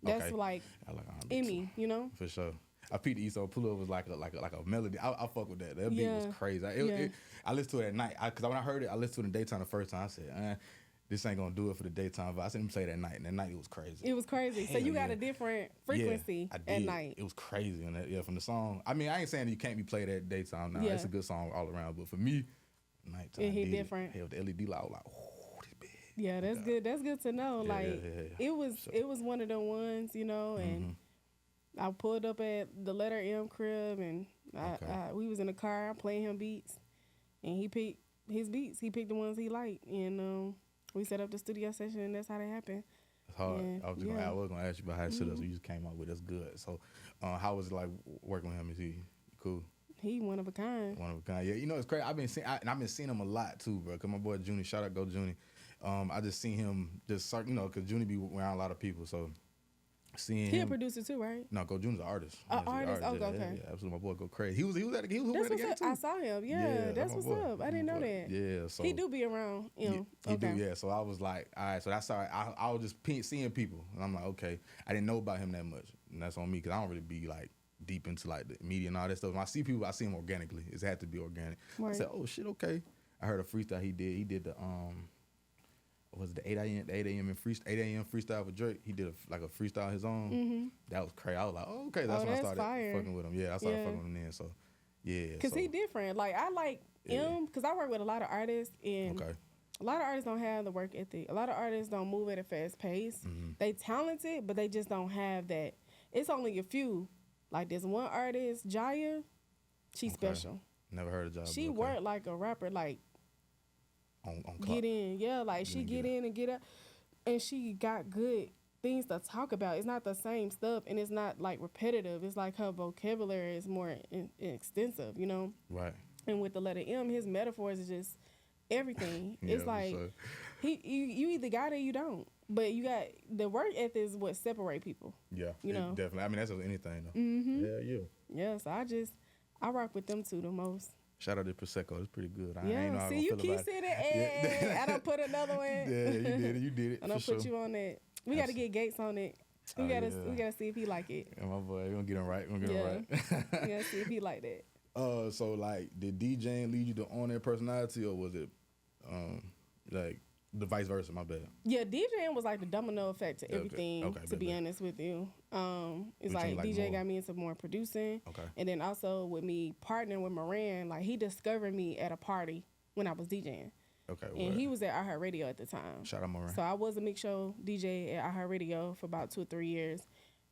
That's like I like R&B in me, you know? For sure. I peeped the East Old Pull Up was like a melody. I fuck with that. That beat was crazy. I listened to it at night. Because when I heard it, I listened to it in the daytime the first time. I said, this ain't gonna do it for the daytime. But I seen him play that night, and that night it was crazy. It was crazy. Hell so you got a different frequency at night. It was crazy on that. Yeah, from the song. I mean, I ain't saying that you can't be played at daytime now. It's a good song all around. But for me, nighttime. It hit different. Hell, the LED light, I was like, oh, this big. Yeah, that's good. That's good to know. It was one of the ones, you know, and I pulled up at the letter M crib, and we was in the car playing him beats, and he picked his beats. He picked the ones he liked, and we set up the studio session, and that's how that happened. It's hard. And, I was gonna ask you about how to set up, so you just came up with that's good. So, how was it like working with him? Is he cool? He one of a kind. One of a kind. Yeah, you know it's crazy. I've been seeing him a lot too, bro. Cause my boy Junie, shout out, go Junie. I just seen him just cause Junie be around a lot of people, so seeing him. He a producer too, right? No, go Junie's an artist. Artist. Oh, okay. Yeah, absolutely. My boy go crazy. He was at the game too. I saw him. Yeah, that's what's up. I didn't know that. Yeah, so he do be around. You know. He do. Yeah, so I was like, all right. So that's all right. I was just seeing people, and I'm like, okay. I didn't know about him that much, and that's on me because I don't really be like deep into like the media and all that stuff. When I see people, I see them organically. It's had to be organic. Right. I said, oh shit, okay. I heard a freestyle he did. He did the was it the 8 a.m. freestyle with Drake. He did a freestyle of his own. That was crazy. I was like, oh, okay, that's when I started fucking with him. Yeah, I started fucking with him then. So yeah, because he different. Like I like him because I work with a lot of artists and. A lot of artists don't have the work ethic. A lot of artists don't move at a fast pace. They talented, but they just don't have that. It's only a few. Like this one artist, Jaya, she's special. Never heard of Jaya. She worked like a rapper, like on get in, like she get in and get up, and she got good things to talk about. It's not the same stuff, and it's not like repetitive. It's like her vocabulary is more extensive, you know. Right. And with the letter M, his metaphors is just everything. It's like you either got it or you don't. But you got the work ethic is what separate people. Yeah, you know, definitely. I mean, that's anything though. Yeah. So I rock with them two the most. Shout out to Prosecco. It's pretty good. I ain't know how you keep saying it. I don't put another one. Yeah, you did it. I don't put you on that. We got to get Gates on it. We gotta see if he like it. Yeah, my boy, we gonna get him right. We gotta see if he like that. So like, did DJing lead you to on-air personality, or was it like the vice versa? My bad. Yeah, DJing was like the domino effect to everything. Okay, to be honest with you, it's like DJ got me into more producing. Okay. And then also with me partnering with Moran, like he discovered me at a party when I was DJing. Okay. And he was at iHeartRadio at the time. Shout out Moran. So I was a mix show DJ at iHeartRadio for about 2 or 3 years,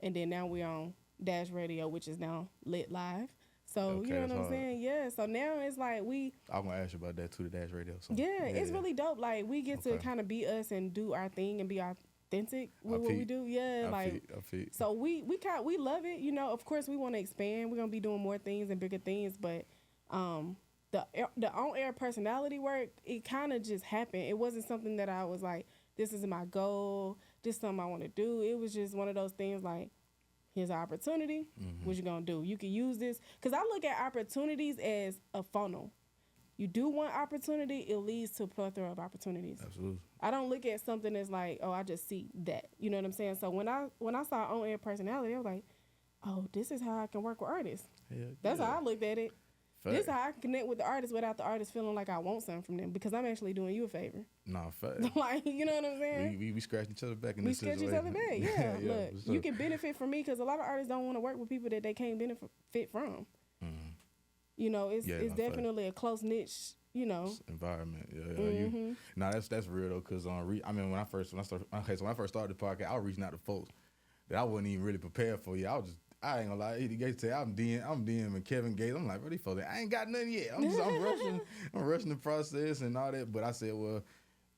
and then now we're on Dash Radio, which is now Lit Live. So you know what I'm saying? Yeah. So now it's like I'm gonna ask you about that too, the Dash Radio. So. Yeah, it's really dope. Like we get to kind of be us and do our thing and be authentic with what we do. Yeah, I feel. So we love it. You know, of course we want to expand. We're gonna be doing more things and bigger things, but the on-air personality work, it kind of just happened. It wasn't something that I was like, this is my goal. This is something I want to do. It was just one of those things like, here's an opportunity. What you gonna do? You can use this. Because I look at opportunities as a funnel. You do one opportunity, it leads to a plethora of opportunities. Absolutely. I don't look at something as like, oh, I just see that. You know what I'm saying? So when I saw on-air personality, I was like, oh, this is how I can work with artists. That's how I looked at it. Fact. This is how I can connect with the artist without the artist feeling like I want something from them, because I'm actually doing you a favor. Nah, fact. Like, you know what I'm saying? We scratched each other back in this situation. We scratched each other back, yeah. Look, you can benefit from me, because a lot of artists don't want to work with people that they can't benefit from. You know, it's definitely a close niche, you know. Environment, yeah. Nah, that's real though, because I mean, when I first started the podcast, I was reaching out to folks that I wasn't even really prepared for. I ain't gonna lie. He Gates say I'm DMing Kevin Gates. I'm like, bro, these folks, I ain't got nothing yet. I'm rushing the process and all that. But I said, well,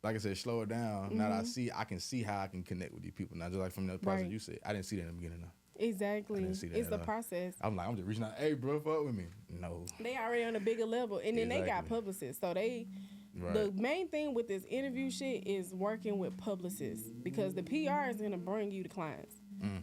like I said, slow it down. Now that I can see how I can connect with these people. Now, just like from the process you said, I didn't see that in the beginning. Exactly. It's the process. I'm just reaching out. Hey, bro, fuck with me. No. They already on a bigger level, and then they got publicists. So the main thing with this interview shit is working with publicists, because the PR is gonna bring you the clients.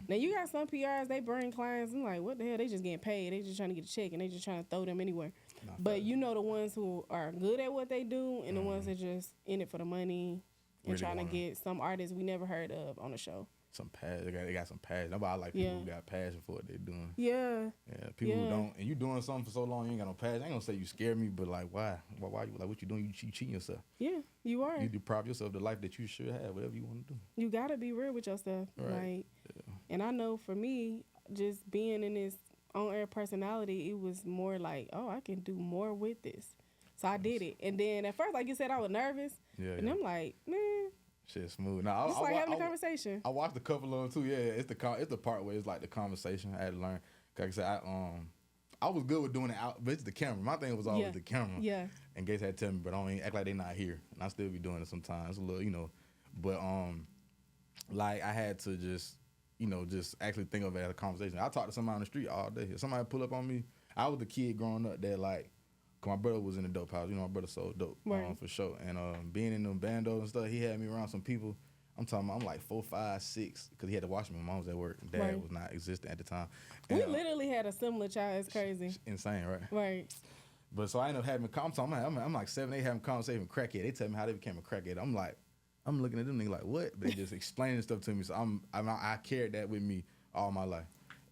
Now you got some PRs, they bring clients. I'm like, what the hell? They just getting paid. They just trying to get a check, and they just trying to throw them anywhere. But you know the ones who are good at what they do, and the ones that just in it for the money and really trying to get some artists we never heard of on the show. Some passion. They got some passion. Nobody like people who got passion for what they're doing. Yeah. Yeah. People who don't, and you doing something for so long, you ain't got no passion. I ain't gonna say you scare me, but like, why? Why you like what you doing? You cheating yourself. Yeah, you are. You deprive yourself of the life that you should have, whatever you want to do. You gotta be real with yourself. Right. And I know for me, just being in this on-air personality, it was more like, oh, I can do more with this. So I did it. And then at first, like you said, I was nervous. And I'm like, man. Shit smooth. Now, it's like having a conversation. I watched a couple of them too. Yeah, it's the part where it's like the conversation. I had to learn. Like I said, I was good with doing it out, but it's the camera. My thing was always the camera. Yeah. And Gates had to tell me, but I don't even act like they not here. And I still be doing it sometimes, a little, you know. But like I had to just actually think of it as a conversation. I talked to somebody on the street all day. If somebody pull up on me, I was the kid growing up that like. My brother was in the dope house. You know, my brother sold dope for sure. And being in them bandos and stuff, he had me around some people. I'm like 4, 5, 6, because he had to watch me. My mom was at work. Dad was not existent at the time. And, we literally had a similar child. It's crazy. Insane, right? Right. But so I ended up having I'm like 7, 8 having conversation with crackhead. They tell me how they became a crackhead. I'm looking at them niggas like, what? But they just explaining stuff to me. So I carried that with me all my life.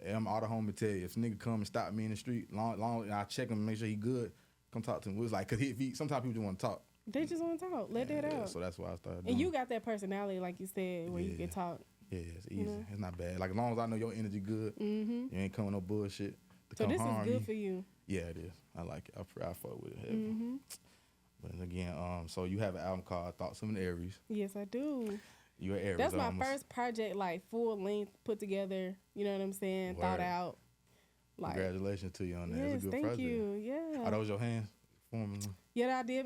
And I'm all the home to tell you, if a nigga come and stop me in the street, long I check him and make sure he good. Come talk to him. It was like, cause sometimes people just want to talk. They just want to talk. Let that out. So that's why I started. And you got that personality, like you said, where you can talk. Yeah, it's easy. It's not bad. Like as long as I know your energy good, you ain't coming no bullshit. So this is good for you. Yeah, it is. I like it. I fuck with it heavy. But again, so you have an album called Thoughts of an Aries. Yes, I do. You're Aries. That's my first project, like full length, put together. You know what I'm saying? Word. Thought out. Like, congratulations to you on that. Yes, it's a good thank project. You. Yeah. Are those your hands forming? Yeah, I did.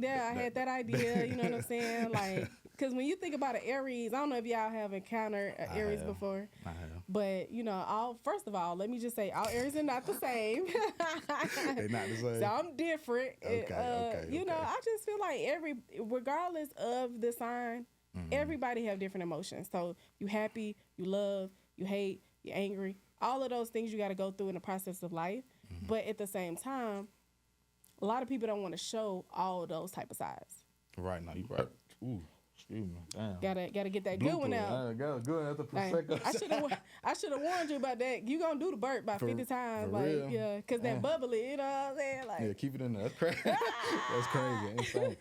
I had that idea. You know what I'm saying? Like, because when you think about an Aries, I don't know if y'all have encountered an Aries before. I have. But, you know, first of all, let me just say, all Aries are not the same. They're not the same. So I'm different. Okay. You know, I just feel like regardless of the sign, everybody have different emotions. So you happy, you love, you hate, you're angry. All of those things you got to go through in the process of life. But at the same time, a lot of people don't want to show all those type of sides. Right, now you right. Ooh, excuse me. Damn. Gotta get that good one out. Good at the Prosecco. I should have warned you about that. You gonna do the burp about 50 times, for like real? Yeah, cause that bubbly, you know what I'm saying? Like, yeah, keep it in there. That's crazy. That's crazy. Insane.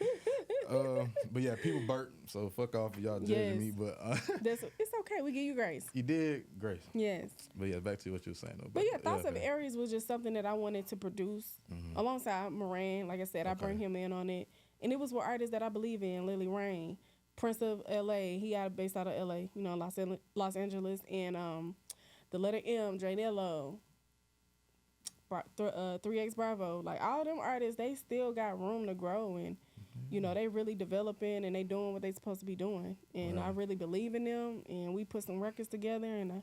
But yeah, people burp, so fuck off if y'all judging me. But it's okay. We give you grace. You did grace. Yes. But yeah, back to what you were saying though. But yeah, Thoughts of Aries was just something that I wanted to produce alongside Moran. Like I said, I bring him in on it, and it was with artists that I believe in: Lily Rain, Prince of LA. He based out of LA, you know, Los Angeles, and the letter M, Diallo, 3X Bravo. Like all them artists, they still got room to grow, and you know, they really developing and they doing what they supposed to be doing. And I really believe in them, and we put some records together, and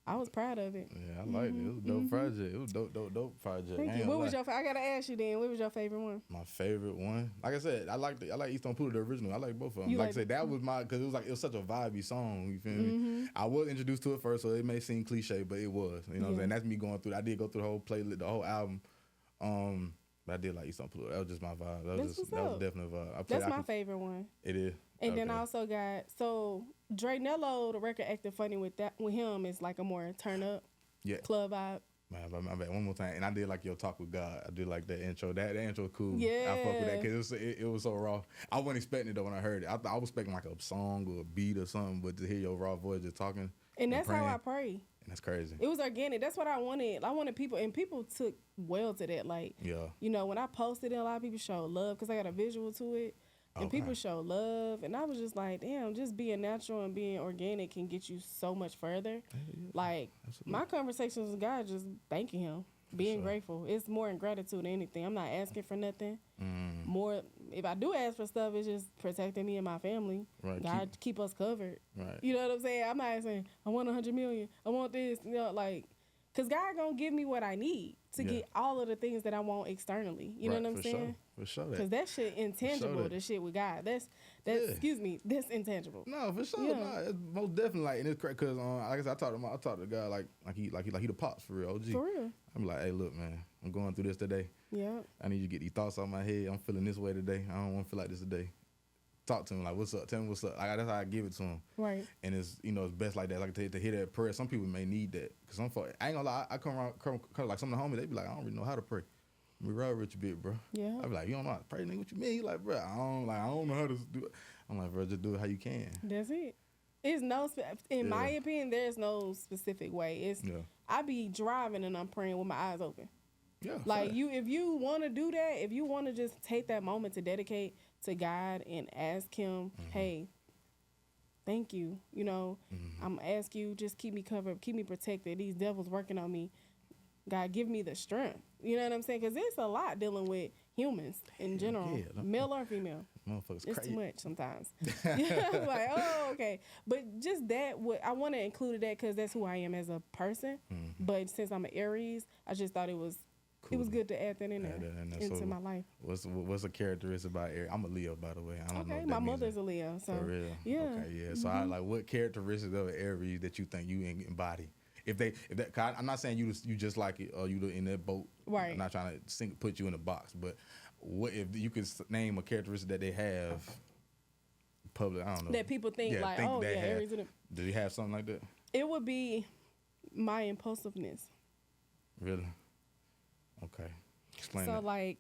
I was proud of it. Yeah, I liked it. It was a dope project. It was dope project. Thank you. What was I gotta ask you then. What was your favorite one? My favorite one, like I said, I like East on Poodle, the original. I like both of them. Like I said, that was because it was such a vibey song. You feel me? I was introduced to it first, so it may seem cliche, but it was. You know what I'm saying? That's me going through. I did go through the whole playlist, the whole album. But I did like East on Poodle. That was just my vibe. That was definitely a vibe. That's my favorite one. It is. And then I also got Dre Nello, the record Acting Funny with him is like a more turn up club vibe. My bad. One more time. And I did like Your Talk with God. I did like that intro. That intro was cool. Yeah. I fuck with that because it was so raw. I wasn't expecting it though when I heard it. I was expecting like a song or a beat or something, but to hear your raw voice just talking. And that's how I pray. And that's crazy. It was organic. That's what I wanted. I wanted people, and people took well to that. Like, you know, when I posted it, a lot of people showed love because I got a visual to it. And people show love, and I was just like, damn, just being natural and being organic can get you so much further. Like, my conversations with God, just thanking him, being grateful. It's more in gratitude than anything. I'm not asking for nothing. More, if I do ask for stuff, it's just protecting me and my family. Right. God keep us covered. Right. You know what I'm saying? I'm not saying, I want 100 million. I want this. You know, like, because God going to give me what I need to get all of the things that I want externally. You know what I'm saying? For sure. Because that shit intangible, the shit with God. That's excuse me, that's intangible. No, for sure. Yeah. No, it's most definitely like, and it's crazy because like I said, I talked to the guy like he the pops for real, OG. For real. I'm like, hey, look, man, I'm going through this today. Yeah. I need you to get these thoughts out of my head. I'm feeling this way today. I don't want to feel like this today. Talk to him like, what's up? Tell me what's up. Like, that's how I give it to him. Right. And it's it's best like that. Like to hear that prayer. Some people may need that because I ain't gonna lie. I come like some of the homies. They be like, I don't really know how to pray. We ride with you, bit, bro. Yeah. I be like, you don't know how to pray, nigga? What you mean? He like, bro, I don't know how to do it. I'm like, bro, just do it how you can. That's it. It's in my opinion, there's no specific way. I be driving and I'm praying with my eyes open. Yeah. Like if you want to do that, if you want to just take that moment to dedicate to God and ask him, hey, thank you. You know, I'm gonna ask you, just keep me covered, keep me protected. These devils working on me. God, give me the strength. You know what I'm saying? Because it's a lot dealing with humans in general, male or female. Motherfuckers it's crazy. Too much sometimes. Like, oh, okay. But just that, I want to include that because that's who I am as a person. But since I'm an Aries, I just thought it was cool. It was good to add that in there into my life. What's a characteristic about Aries? I'm a Leo, by the way. I don't know what my that mother's means. a Leo. So, for real? Yeah. Okay, yeah. So I like what characteristics of an Aries that you think you embody? I'm not saying you just like it or you in that boat. Right. I'm not trying to put you in a box, but what if you could name a characteristic that they have public? I don't know. That people think Aries. Do you have something like that? It would be my impulsiveness. Really? Okay. Explain that. So like,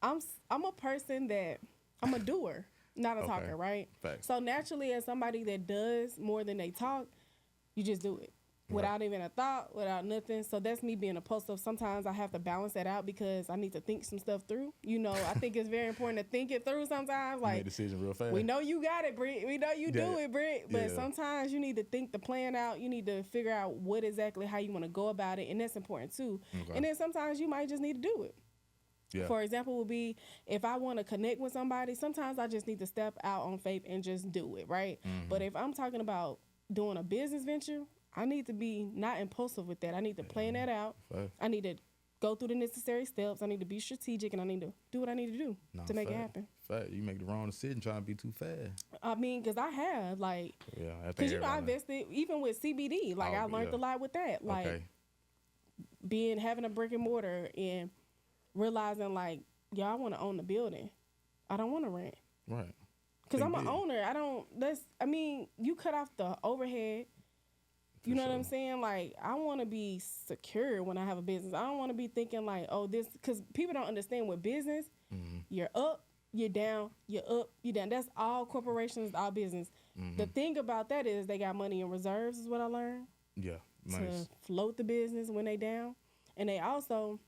I'm a person that I'm a doer, not a talker, right? Facts. So naturally, as somebody that does more than they talk, you just do it. Without even a thought, without nothing. So that's me being impulsive. Sometimes I have to balance that out because I need to think some stuff through. You know, I think it's very important to think it through sometimes. Like, make a decision real fast. We know you got it, Britt. We know you do it, Britt. But sometimes you need to think the plan out. You need to figure out what exactly how you want to go about it. And that's important too. Okay. And then sometimes you might just need to do it. Yeah. For example, would be if I want to connect with somebody, sometimes I just need to step out on faith and just do it, right? Mm-hmm. But if I'm talking about doing a business venture, I need to be not impulsive with that. I need to plan that out. Fact. I need to go through the necessary steps. I need to be strategic, and I need to do what I need to do to make it happen. Fact. You make the wrong decision trying to be too fast. I mean, because I have, like, because, you know, I invested, even with CBD, like, I learned a lot with that. Like, having a brick and mortar and realizing, like, I want to own the building. I don't want to rent. Right. Because I'm an owner. You cut off the overhead. You know what I'm saying? Like, I want to be secure when I have a business. I don't want to be thinking like, because people don't understand with business, you're up, you're down, you're up, you're down. That's all corporations, all business. Mm-hmm. The thing about that is they got money in reserves is what I learned. Yeah, nice. To float the business when they down. And they own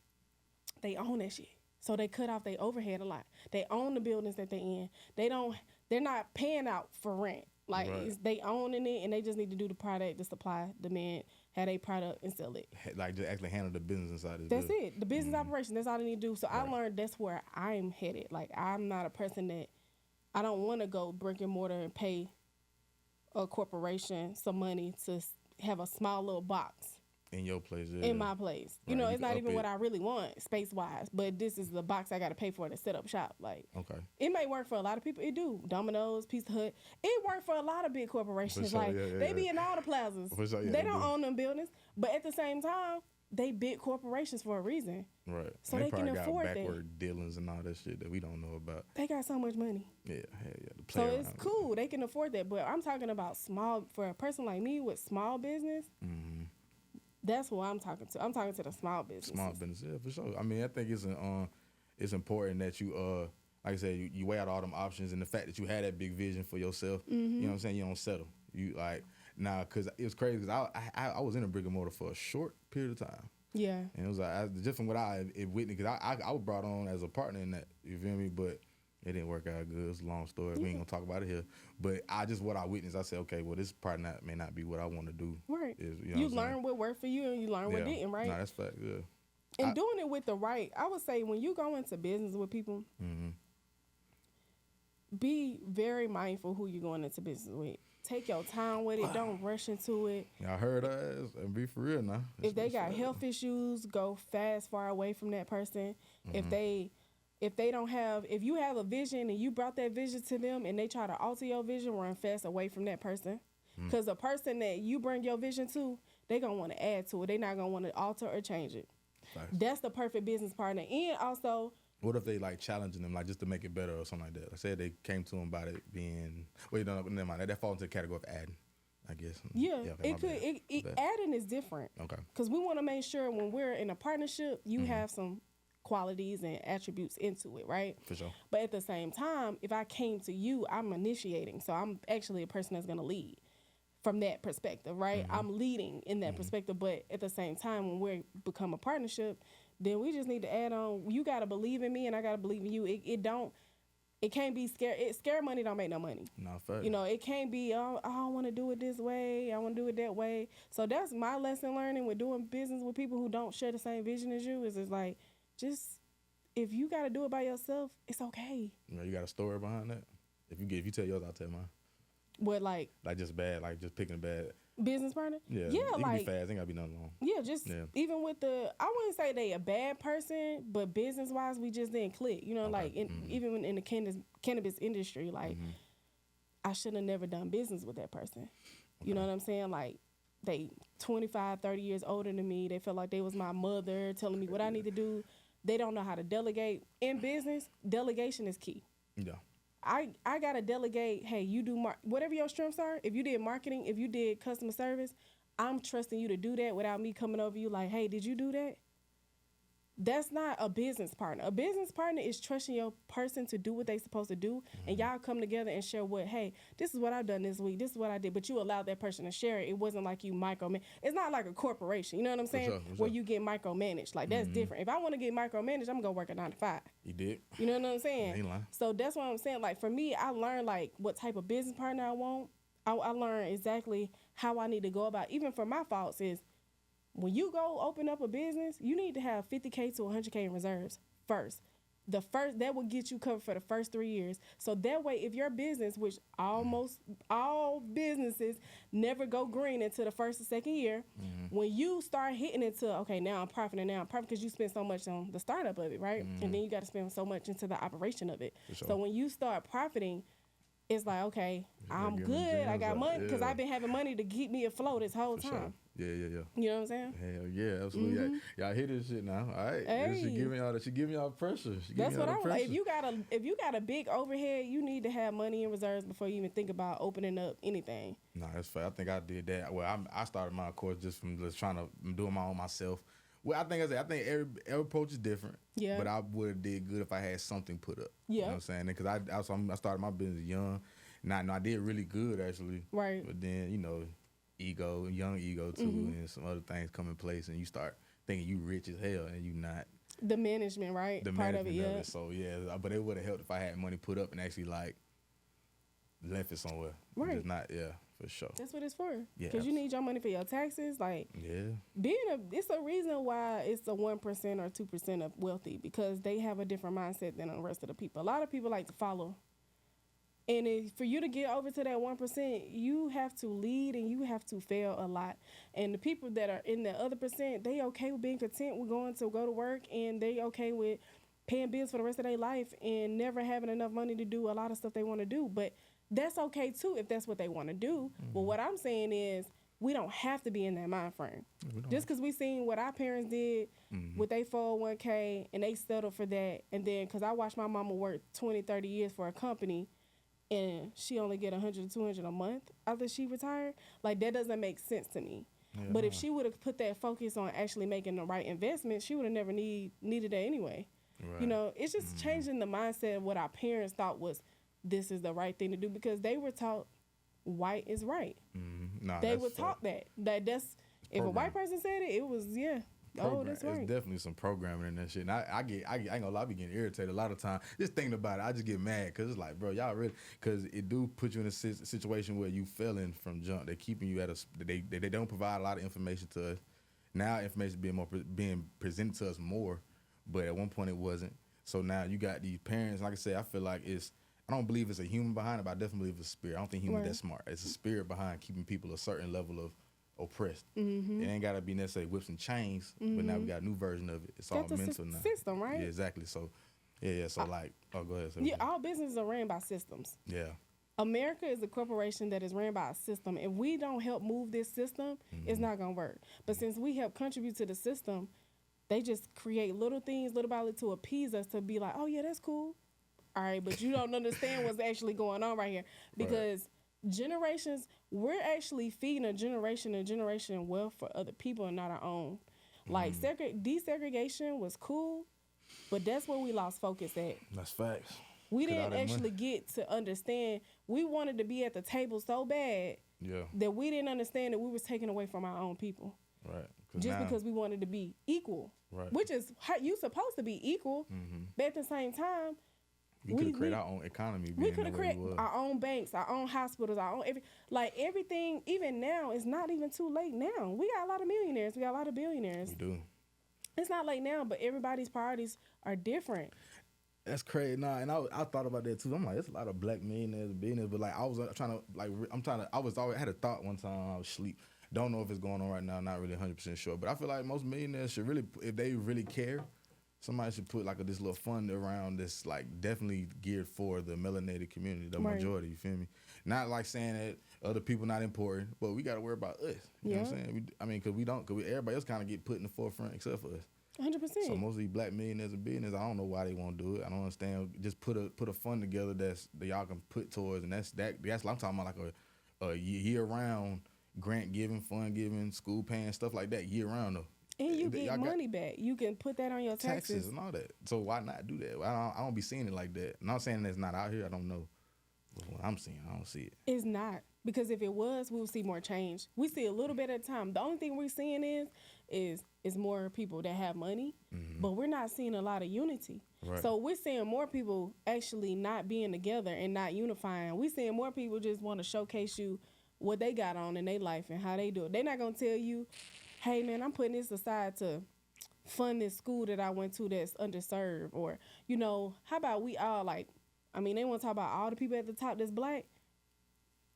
that shit. So they cut off their overhead a lot. They own the buildings that they're in. They're not paying out for rent. Like, they owning it, and they just need to do the product, the supply, demand, have a product, and sell it. Like, just actually handle the business inside of That's it. The business operation, that's all they need to do. So I learned that's where I'm headed. Like, I'm not a person that, I don't want to go brick and mortar and pay a corporation some money to have a small little box. In your place, in my place. You know, it's not even what I really want, space-wise. But this is the box I got to pay for to set up shop. Like, it may work for a lot of people. It do. Domino's, Pizza Hut. It work for a lot of big corporations. Sure, they be in all the plazas. Sure, they don't own them buildings. But at the same time, they big corporations for a reason. Right. So they can afford that. Backward dealings and all that shit that we don't know about. They got so much money. Yeah, so it's cool. They can afford that. But I'm talking about small, for a person like me with small business, that's what I'm talking to. I'm talking to the small business. Small business, yeah, for sure. I mean, I think it's important that you, like I said, you weigh out all them options, and the fact that you had that big vision for yourself. You know what I'm saying? You don't settle. You because it was crazy. Because I was in a brick and mortar for a short period of time. Yeah. And it was like just from what I witnessed, because I was brought on as a partner in that. You feel me? But it didn't work out good. It's a long story. We ain't gonna talk about it here. But what I witnessed, I said, okay, well, this part may not be what I want to do. Right. You learn what worked for you, and you learn what didn't, right? No, that's fact. Yeah. And doing it with the right, I would say, when you go into business with people, be very mindful who you're going into business with. Take your time with it. Don't rush into it. I heard that. And be for real now. If they got health issues, go far away from that person. If you have a vision and you brought that vision to them and they try to alter your vision, run fast away from that person. Because the person that you bring your vision to, they going to want to add to it. They're not going to want to alter or change it. Nice. That's the perfect business partner. And also, what if they like challenging them, like just to make it better or something like that? I said they came to them about it being, never mind. That falls into the category of adding, I guess. Adding is different. Okay. Because we want to make sure when we're in a partnership, you have some qualities and attributes into it, right? For sure. But at the same time, if I came to you, I'm initiating. So I'm actually a person that's going to lead from that perspective, right? I'm leading in that perspective. But at the same time, when we become a partnership, then we just need to add on, you got to believe in me and I got to believe in you. It can't be scared. Scare money don't make no money. No, fair. You know, it can't be, I want to do it this way. I want to do it that way. So that's my lesson learning with doing business with people who don't share the same vision as you is like, just, if you got to do it by yourself, it's okay. You got a story behind that? If you tell yours, I'll tell mine. What, like just bad, like just picking a bad business partner? Yeah, it can be fast. Ain't got to be nothing long. Yeah, even with I wouldn't say they a bad person, but business-wise, we just didn't click. You know, even in the cannabis industry, like, I should have never done business with that person. Okay. You know what I'm saying? Like, they 25, 30 years older than me. They felt like they was my mother, telling me what I need to do. They don't know how to delegate. In business, delegation is key. Yeah. I got to delegate, hey, you do whatever your strengths are. If you did marketing, if you did customer service, I'm trusting you to do that without me coming over you like, hey, did you do that? That's not a business partner. A business partner is trusting your person to do what they're supposed to do, and y'all come together and share what, hey, this is what I've done this week, this is what I did, but you allowed that person to share it. It wasn't like you micromanage. It's not like a corporation, you know what I'm saying? For sure. Where you get micromanaged. Like, that's different. If I want to get micromanaged, I'm going to work a 9 to 5. You did. You know what I'm saying? Ain't lying. So that's what I'm saying. Like, for me, I learned, like, what type of business partner I want. I learned exactly how I need to go about, even for my faults, is when you go open up a business, you need to have 50K to 100K in reserves first. That will get you covered for the first 3 years. So that way, if your business, which almost all businesses never go green until the first or second year, when you start hitting it to, okay, now I'm profiting, because you spend so much on the startup of it, right? And then you got to spend so much into the operation of it. Sure. So when you start profiting, it's like, okay, I'm good. I got money because I've been having money to keep me afloat this whole time. Sure. Yeah. You know what I'm saying? Hell yeah, absolutely. Y'all hear this shit now. All right. Hey. She giving y'all pressure. That's what I'm like. If you got a big overhead, you need to have money in reserves before you even think about opening up anything. No, that's fair. I think I did that. Well, I started my course just from just trying to do my own myself. Well, I think every approach is different. Yeah. But I would have did good if I had something put up. Yeah. You know what I'm saying? Because I started my business young. I did really good actually. Right. But then, young ego too, and some other things come in place, and you start thinking you rich as hell, and you not. The management, right? The part management of it. So yeah, but it would have helped if I had money put up and actually like left it somewhere. Right. Just not, for sure. That's what it's for. Yeah. Because you need your money for your taxes. Like, it's a reason why it's a 1% or 2% of wealthy, because they have a different mindset than the rest of the people. A lot of people like to follow. And for you to get over to that 1%, you have to lead and you have to fail a lot. And the people that are in the other percent, they okay with being content with going to go to work, and they okay with paying bills for the rest of their life and never having enough money to do a lot of stuff they want to do. But that's okay too if that's what they want to do. But what I'm saying is, we don't have to be in that mind frame. Just because we seen what our parents did with their 401k and they settled for that. And then, because I watched my mama work 20, 30 years for a company, and she only get $100 to $200 a month after she retired. Like, that doesn't make sense to me. Yeah. But if she would have put that focus on actually making the right investment, she would have never needed that anyway. Right. It's just changing the mindset of what our parents thought was this is the right thing to do, because they were taught white is right. They were taught that's if a white person said it, it was that's right. It's definitely some programming in that shit. And I ain't gonna lie, I be getting irritated a lot of times. Just thinking about it, I just get mad because it's like, bro, y'all really, because it do put you in a situation where you failing from jump. They're keeping you they don't provide a lot of information to us. Now information being presented to us more, but at one point it wasn't. So now you got these parents. Like I said, I feel like I don't believe it's a human behind it, but I definitely believe it's a spirit. I don't think humans that smart. It's a spirit behind keeping people a certain level of oppressed. It ain't gotta be necessarily whips and chains, but now we got a new version of it. It's all mental now. System, right? Yeah, exactly. So, So go ahead. Yeah, all businesses are ran by systems. Yeah. America is a corporation that is ran by a system. If we don't help move this system, it's not gonna work. But since we help contribute to the system, they just create little things, little by little, to appease us, to be like, oh yeah, that's cool. All right, but you don't understand what's actually going on right here, because generations, we're actually feeding a generation wealth for other people and not our own. Like, desegregation was cool, but that's where we lost focus at. That's facts. We didn't actually get to understand. We wanted to be at the table so bad that we didn't understand that we was taking away from our own people. Right. Just because we wanted to be equal. Right. Which is how you supposed to be equal. But at the same time, we could have created our own economy. We could have created our own banks, our own hospitals, our own everything. Even now, it's not even too late now. We got a lot of millionaires. We got a lot of billionaires. We do. It's not late now, but everybody's priorities are different. That's crazy. Nah, and I thought about that too. I'm like, there's a lot of black millionaires and billionaires, but like I was I had a thought one time I was asleep. Don't know if it's going on right now. Not really 100% sure, but I feel like most millionaires should really, if they really care, somebody should put like this little fund around this, like definitely geared for the melanated community, the majority. You feel me? Not like saying that other people not important, but we got to worry about us. You know what I'm saying? Because everybody else kind of get put in the forefront except for us. 100%. So most of these black millionaires and billionaires, I don't know why they won't do it. I don't understand. Just put a fund together that y'all can put towards, and that's what I'm talking about, like a year round grant giving, fund giving, school paying, stuff like that, year round though. And you get money back. You can put that on your taxes and all that. So why not do that? I don't be seeing it like that. I'm not saying it's not out here. I don't know. But what I'm seeing, I don't see it. It's not. Because if it was, we would see more change. We see a little bit at a time. The only thing we're seeing is more people that have money, but we're not seeing a lot of unity. Right. So we're seeing more people actually not being together and not unifying. We're seeing more people just want to showcase you what they got on in their life and how they do it. They're not going to tell you, hey, man, I'm putting this aside to fund this school that I went to that's underserved. Or, you know, how about we all, like, I mean, they want to talk about all the people at the top that's black.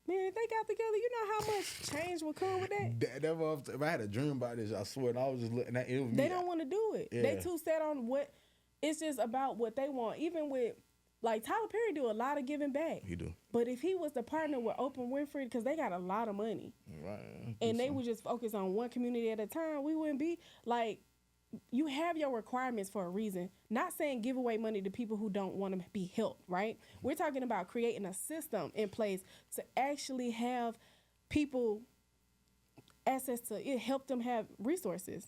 Man, if they got together, you know how much change would come with that? If I had a dream about this, I swear, and I was just looking at it. They don't want to do it. Yeah. They too set on what, it's just about what they want. Even with, like, Tyler Perry do a lot of giving back. He do. But if he was to partner with Oprah Winfrey, because they got a lot of money. Right. And they would just focus on one community at a time, we wouldn't be, like, you have your requirements for a reason. Not saying give away money to people who don't want to be helped, right? We're talking about creating a system in place to actually have people access to it, help them have resources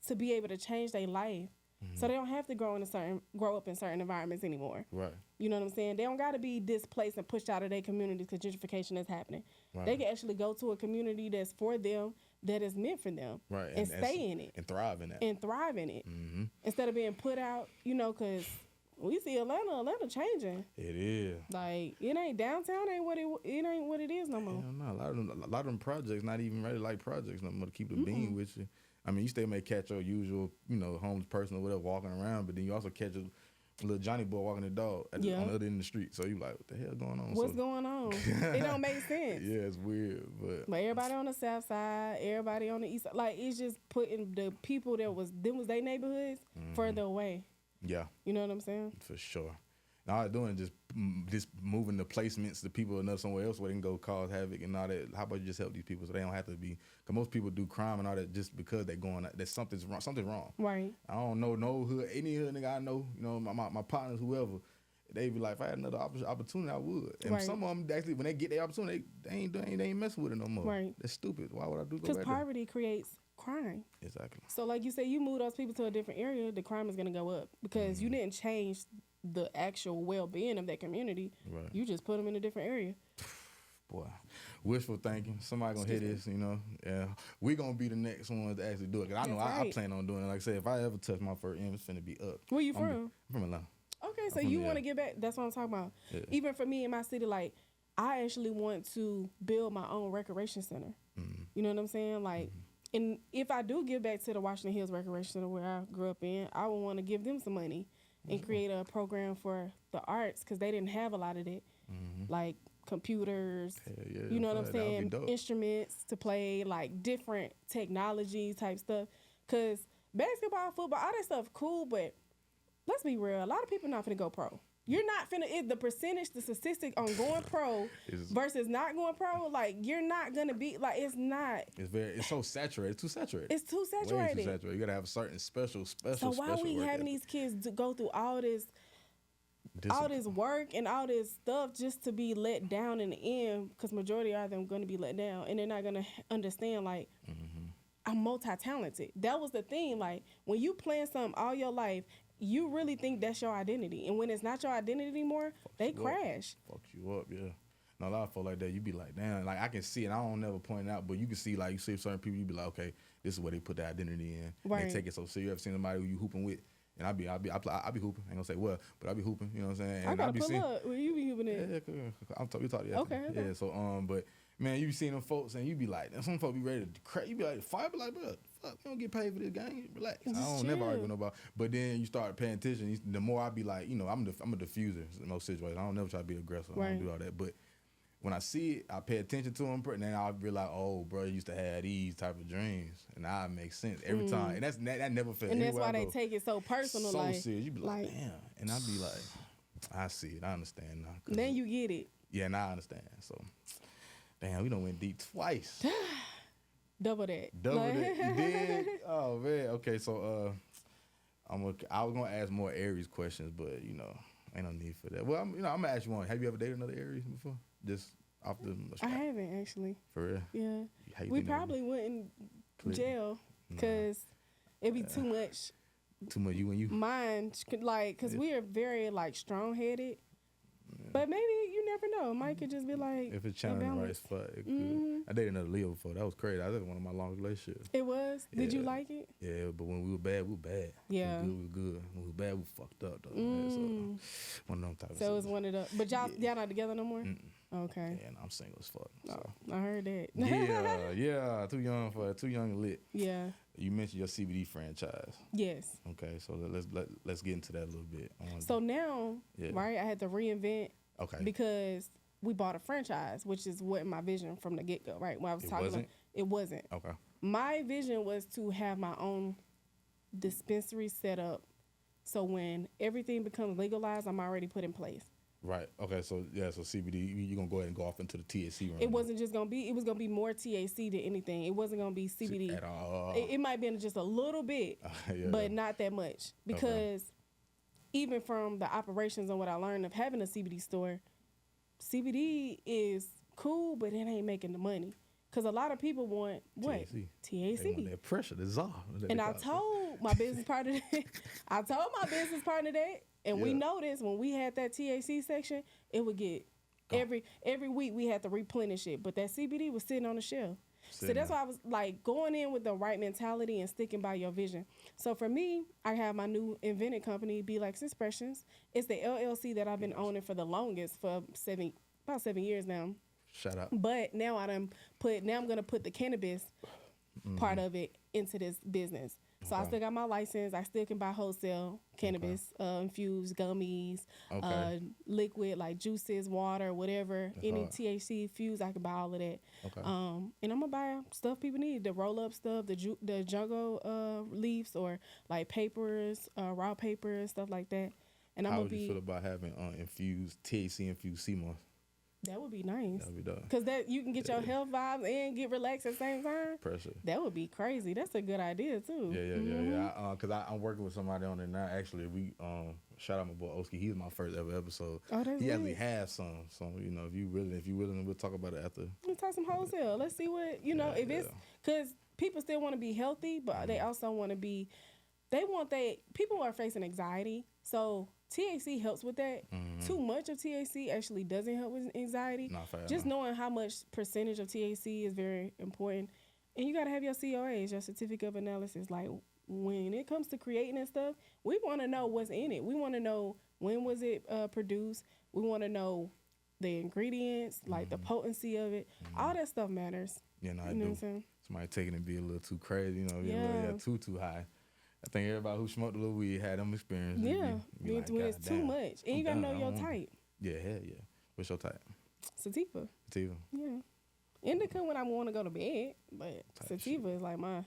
to be able to change their life. So they don't have to grow up in certain environments anymore. Right. You know what I'm saying? They don't got to be displaced and pushed out of their communities because gentrification is happening. Right. They can actually go to a community that's for them, that is meant for them, right, and stay in it. And thrive in it. Mm-hmm. Instead of being put out, you know, because we see Atlanta changing. It is. Like, it ain't downtown, ain't what it is no more. No, a lot of them projects not even really like projects no more to keep the beam with you. I mean, you still may catch your usual, you know, homeless person or whatever walking around, but then you also catch a little Johnny boy walking the dog on the other end of the street. So you like, what the hell going on? What's going on? It don't make sense. Yeah, it's weird, but everybody on the south side, everybody on the east side, like, it's just putting the people that was their neighborhoods further away. Yeah, you know what I'm saying? For sure. And all they're doing is just moving the placements to people another somewhere else where they can go cause havoc and all that. How about you just help these people so they don't have to be? Because most people do crime and all that just because they're going. There's something's wrong. Right. I don't know no hood, any hood nigga I know. You know, my partners, whoever. They be like, if I had another opportunity, I would. And some of them actually, when they get their opportunity, they ain't messing with it no more. Right. That's stupid. Why would I do that? Because poverty creates crime. Exactly. So, like you say, you move those people to a different area, the crime is gonna go up because you didn't change the actual well-being of that community. Right. You just put them in a different area. Boy, wishful thinking. Somebody gonna hear this, you know. Yeah, we gonna be the next ones to actually do it. Cause I know I plan on doing it. Like I said, if I ever touch my first M, it's finna be up. Where you from? I'm from Atlanta. Okay, so you want to get back. That's what I'm talking about. Yeah. Even for me in my city, like, I actually want to build my own recreation center. You know what I'm saying? Like, and if I do give back to the Washington Hills Recreation Center where I grew up in, I would want to give them some money and create a program for the arts because they didn't have a lot of that, like computers, you know what I'm saying, instruments to play, like different technology type stuff. Because basketball, football, all that stuff cool, but let's be real, a lot of people not finna go pro. You're not finna, the percentage, the statistic on going pro versus not going pro, like, you're not gonna be, like, it's not. It's so saturated. It's too saturated. It's too saturated. Way too saturated. You gotta have a certain special. So why are we having these kids go through all this work and all this stuff just to be let down in the end? Because majority of them gonna be let down and they're not gonna understand, like, I'm multi-talented. That was the thing. Like, when you plan something all your life, you really think that's your identity. And when it's not your identity anymore, they crash. Fuck you up, yeah. Now, a lot of folk like that, you be like, damn, like, I can see it. I don't never point it out, but you can see, like, you see certain people, you be like, okay, this is where they put their identity in. Right. They take it so serious. You ever seen somebody who you hooping with? And I be hooping. I ain't gonna say what, but I be hooping, you know what I'm saying? And I gotta pull up. Where you be hooping at? Yeah, we talk to you. Okay. Yeah, so, but, man, you be seeing them folks, and you be like, some folks be ready to crack. You be like, fight, be like, bro, fuck, you don't get paid for this game. Relax. I don't never argue with nobody. But then you start paying attention. The more I be like, you know, I'm a diffuser in most situations. I don't never try to be aggressive. I don't do all that. But when I see it, I pay attention to them, and then I'll be like, oh, bro, you used to have these type of dreams. And now it makes sense every time. And that never fails. And that's why they take it so personal. So serious. You be like, damn. And I be like, I see it. I understand now. Then you get it. Yeah, now I understand. So, damn, we done went deep twice. Double that. You did? Oh, man. Okay, so I was going to ask more Aries questions, but, you know, ain't no need for that. Well, I'm going to ask you one. Have you ever dated another Aries before? Just off the I haven't, actually. For real? Yeah. We probably went in jail because It'd be too much. Too much you and you. Mine, like, because we are very, like, strong-headed. Yeah. But maybe you never know. Mike could just be like, if it's challenging right spot, it could. I dated another Leo before. That was crazy. I did one of my longest relationships. It was? Yeah. Did you like it? Yeah, but when we were bad, we were bad. Yeah. We were good. When we were bad, we fucked up, though. So, one of them types. So it was one of the. But y'all not together no more? Okay. Yeah, I'm single as fuck. So. Oh, I heard that. yeah. Too young and lit. Yeah. You mentioned your CBD franchise. Yes. Okay, so let's get into that a little bit. So now, right, I had to reinvent. Okay. Because we bought a franchise, which is what my vision from the get-go, right? When I was talking about it wasn't. Okay. My vision was to have my own dispensary set up so when everything becomes legalized, I'm already put in place. Right. Okay. So CBD, you're gonna go ahead and go off into the THC realm. It wasn't just gonna be. It was gonna be more THC than anything. It wasn't gonna be CBD at all. It might be just a little bit, but not that much. Because even from the operations and what I learned of having a CBD store, CBD is cool, but it ain't making the money. Because a lot of people want what? THC. They want that pressure, the czar. And I told my business partner that. And we noticed when we had that THC section, it would get every week we had to replenish it. But that CBD was sitting on the shelf. So that's why I was like going in with the right mentality and sticking by your vision. So for me, I have my new invented company, BeeLax Expressions. It's the LLC that I've been owning for the longest, for about 7 years now. Shout out. But now I'm gonna put the cannabis part of it into this business. So I still got my license. I still can buy wholesale cannabis, infused gummies, liquid like juices, water, whatever. Any THC infused, I can buy all of that. Okay. And I'm gonna buy stuff people need, the roll up stuff, the jungle leaves, or like papers, raw papers, stuff like that. And How would you feel about having infused THC infused sea moss? That would be nice. That would be dope. Because that you can get your health vibes and get relaxed at the same time. Pressure. That would be crazy. That's a good idea too. Yeah. Because I'm working with somebody on it now. Actually, we shout out my boy Oski. He's my first ever episode. Oh, that's he actually has some. So if you willing, we'll talk about it after. Let's talk some wholesale. Let's see what if it's because people still want to be healthy, but they also want to be. They want people are facing anxiety, so THC helps with that. Too much of THC actually doesn't help with anxiety. Just knowing how much percentage of THC is very important. And you got to have your COAs, your certificate of analysis. Like when it comes to creating and stuff, we want to know what's in it. We want to know when was it produced. We want to know the ingredients, like the potency of it. All that stuff matters. Yeah, no, I you know do. What I'm saying? Somebody taking it be a little too crazy, too high. I think everybody who smoked a little weed had them experiences. Yeah, when it's too much. And you got to know your type. Yeah, hell yeah. What's your type? Sativa. Sativa? Yeah. Indica when I want to go to bed, but sativa is like my...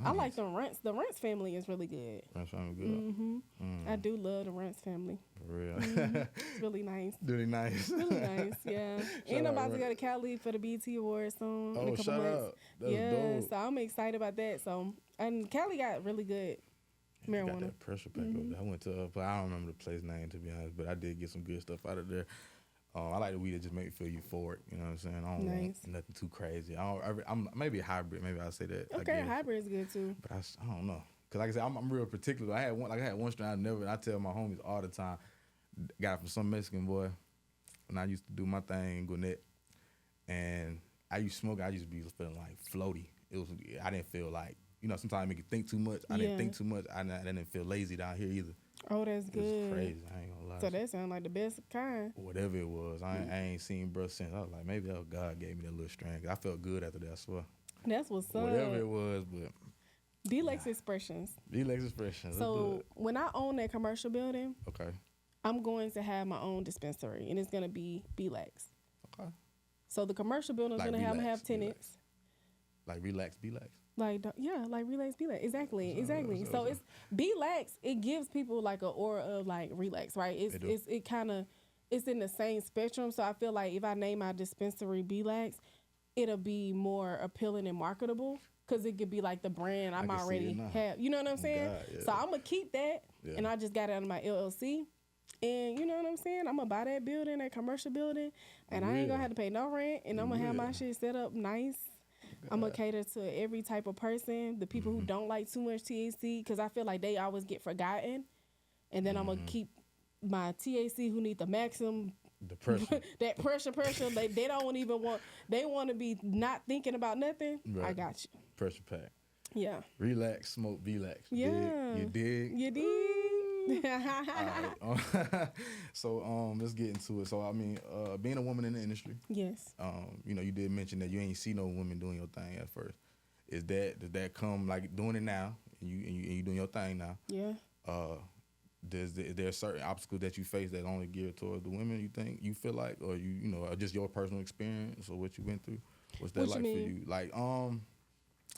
I like the Runts. The Runts family is really good. Runts family good? I do love the Runts family. For real? It's really nice. Really nice. Really nice, yeah. And I'm about to go to Cali for the BT Awards soon in a couple months. Out. That's dope. So I'm excited about that. So, and Cali got really good marijuana. Got that pressure pack over there. I went to, but I don't remember the place name to be honest, but I did get some good stuff out of there. I like the weed that just make me feel euphoric. You know what I'm saying? I don't want nothing too crazy. I'm maybe a hybrid. Maybe I'll say that. Okay, hybrid is good too. But I don't know. Cause like I said, I'm real particular. I had one strain I tell my homies all the time. Got it from some Mexican boy. When I used to do my thing in Gwinnett, and I used to smoke. I used to be feeling like floaty. I didn't feel like, sometimes I make you think too much. I didn't think too much. I didn't feel lazy down here either. Oh, that's good. It was crazy. I ain't gonna lie. So that sounds like the best kind. Whatever it was, I ain't seen bro since. I was like, maybe that was God gave me that little strain. I felt good after that. I swear. That's what's up. Whatever it was, but BeeLax Expressions. BeeLax Expressions. So when I own that commercial building, okay, I'm going to have my own dispensary, and it's gonna be BeeLax. Okay. So the commercial building is gonna have tenants. Like relax, BeeLax. Like relax, BeeLax. Exactly. So it's BeeLax. It gives people like an aura of like relax, right? It's in the same spectrum. So I feel like if I name my dispensary BeeLax, it'll be more appealing and marketable because it could be like the brand I'm already have. You know what I'm saying? God, yeah. So I'm gonna keep that, and I just got it under my LLC. And you know what I'm saying? I'm gonna buy that building, that commercial building, and I ain't gonna have to pay no rent, and I'm gonna have my shit set up nice. I'm gonna cater to every type of person. The people who don't like too much THC, because I feel like they always get forgotten. And then I'm gonna keep my THC who need the maximum. The pressure. That pressure. They don't even want. They want to be not thinking about nothing. Right. I got you. Pressure pack. Yeah. Relax, smoke, BeeLax. Yeah. You dig? You dig? All right. So let's get into it. So I mean, being a woman in the industry. Yes. You know, you did mention that you ain't see no women doing your thing at first. Does that come like doing it now? And you doing your thing now? Yeah. Is there certain obstacles that you face that only geared towards the women? You think you feel like, or you know, or just your personal experience or what you went through? What's that like for you? Like I don't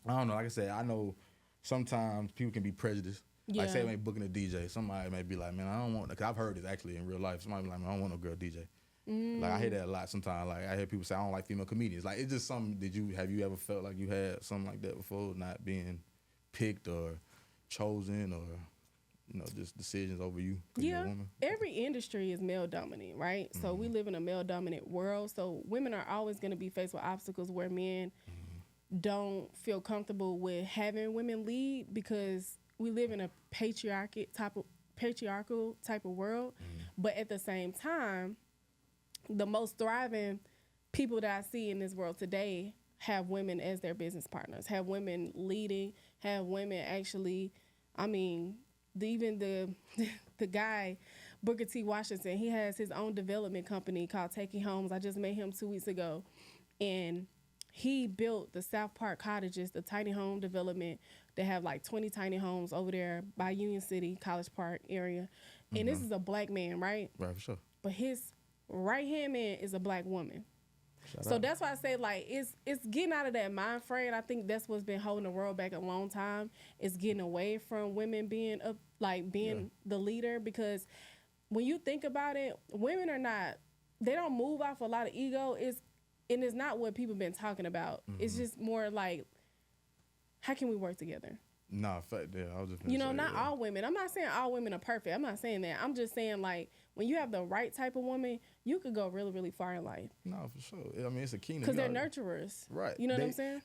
know. Like I said, I know sometimes people can be prejudiced. Yeah. Like say they booking a DJ, somebody may be like, man, I don't want. Cause I've heard this actually in real life. Somebody be like, man, I don't want no girl DJ. Like I hear that a lot sometimes. Like I hear people say I don't like female comedians. Like it's just something. Have you ever felt like you had something like that before, not being picked or chosen or you know, just decisions over you? Yeah, every industry is male dominant, right? So we live in a male dominant world. So women are always going to be faced with obstacles where men don't feel comfortable with having women lead because we live in a patriarchal type of world. But at the same time, the most thriving people that I see in this world today have women as their business partners, have women leading, have women actually, I mean, even the guy, Booker T. Washington, he has his own development company called Taking Homes. I just met him 2 weeks ago. And he built the South Park Cottages, the tiny home development. They have like 20 tiny homes over there by Union City, College Park area. And this is a black man, right? Right, for sure. But his right-hand man is a black woman. So that's why I say, like, it's getting out of that mind frame. I think that's what's been holding the world back a long time. It's getting away from women being the leader, because when you think about it, women they don't move off a lot of ego. And it's not what people been talking about. It's just more like, how can we work together? Nah, fact, yeah, I was just not all women. I'm not saying all women are perfect. I'm not saying that. I'm just saying, like, when you have the right type of woman, you could go really, really far in life. No, for sure. I mean, it's a key. Because they're nurturers. Right. You know what I'm saying?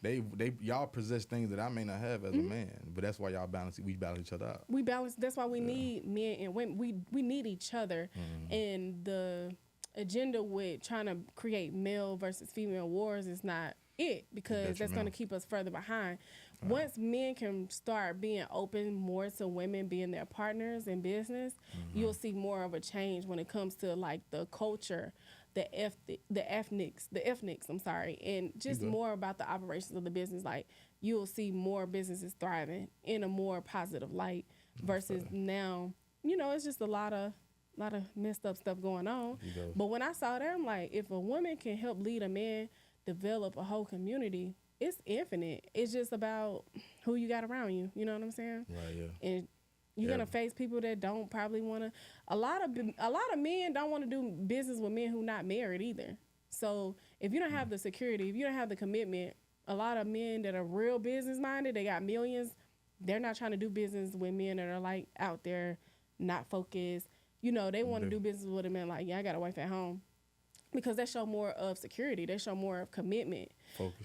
Y'all possess things that I may not have as a man, but that's why y'all we balance each other out. We balance. That's why we need men and women. We need each other. And the agenda with trying to create male versus female wars is not it, because that's going to keep us further behind. Once men can start being open more to women being their partners in business, you'll see more of a change when it comes to like the culture, the ethnics, and just more about the operations of the business. Like you'll see more businesses thriving in a more positive light versus now, you know, it's just a lot of messed up stuff going on. But when I saw that, I'm like, if a woman can help lead a man develop a whole community, it's infinite. It's just about who you got around you. You know what I'm saying? Right. Yeah. And you're gonna face people that don't probably want to. A lot of men don't want to do business with men who not married either. So if you don't have the security, if you don't have the commitment, a lot of men that are real business minded, they got millions. They're not trying to do business with men that are like out there, not focused. You know, they want to do business with a man like, yeah, I got a wife at home. Because they show more of security. They show more of commitment.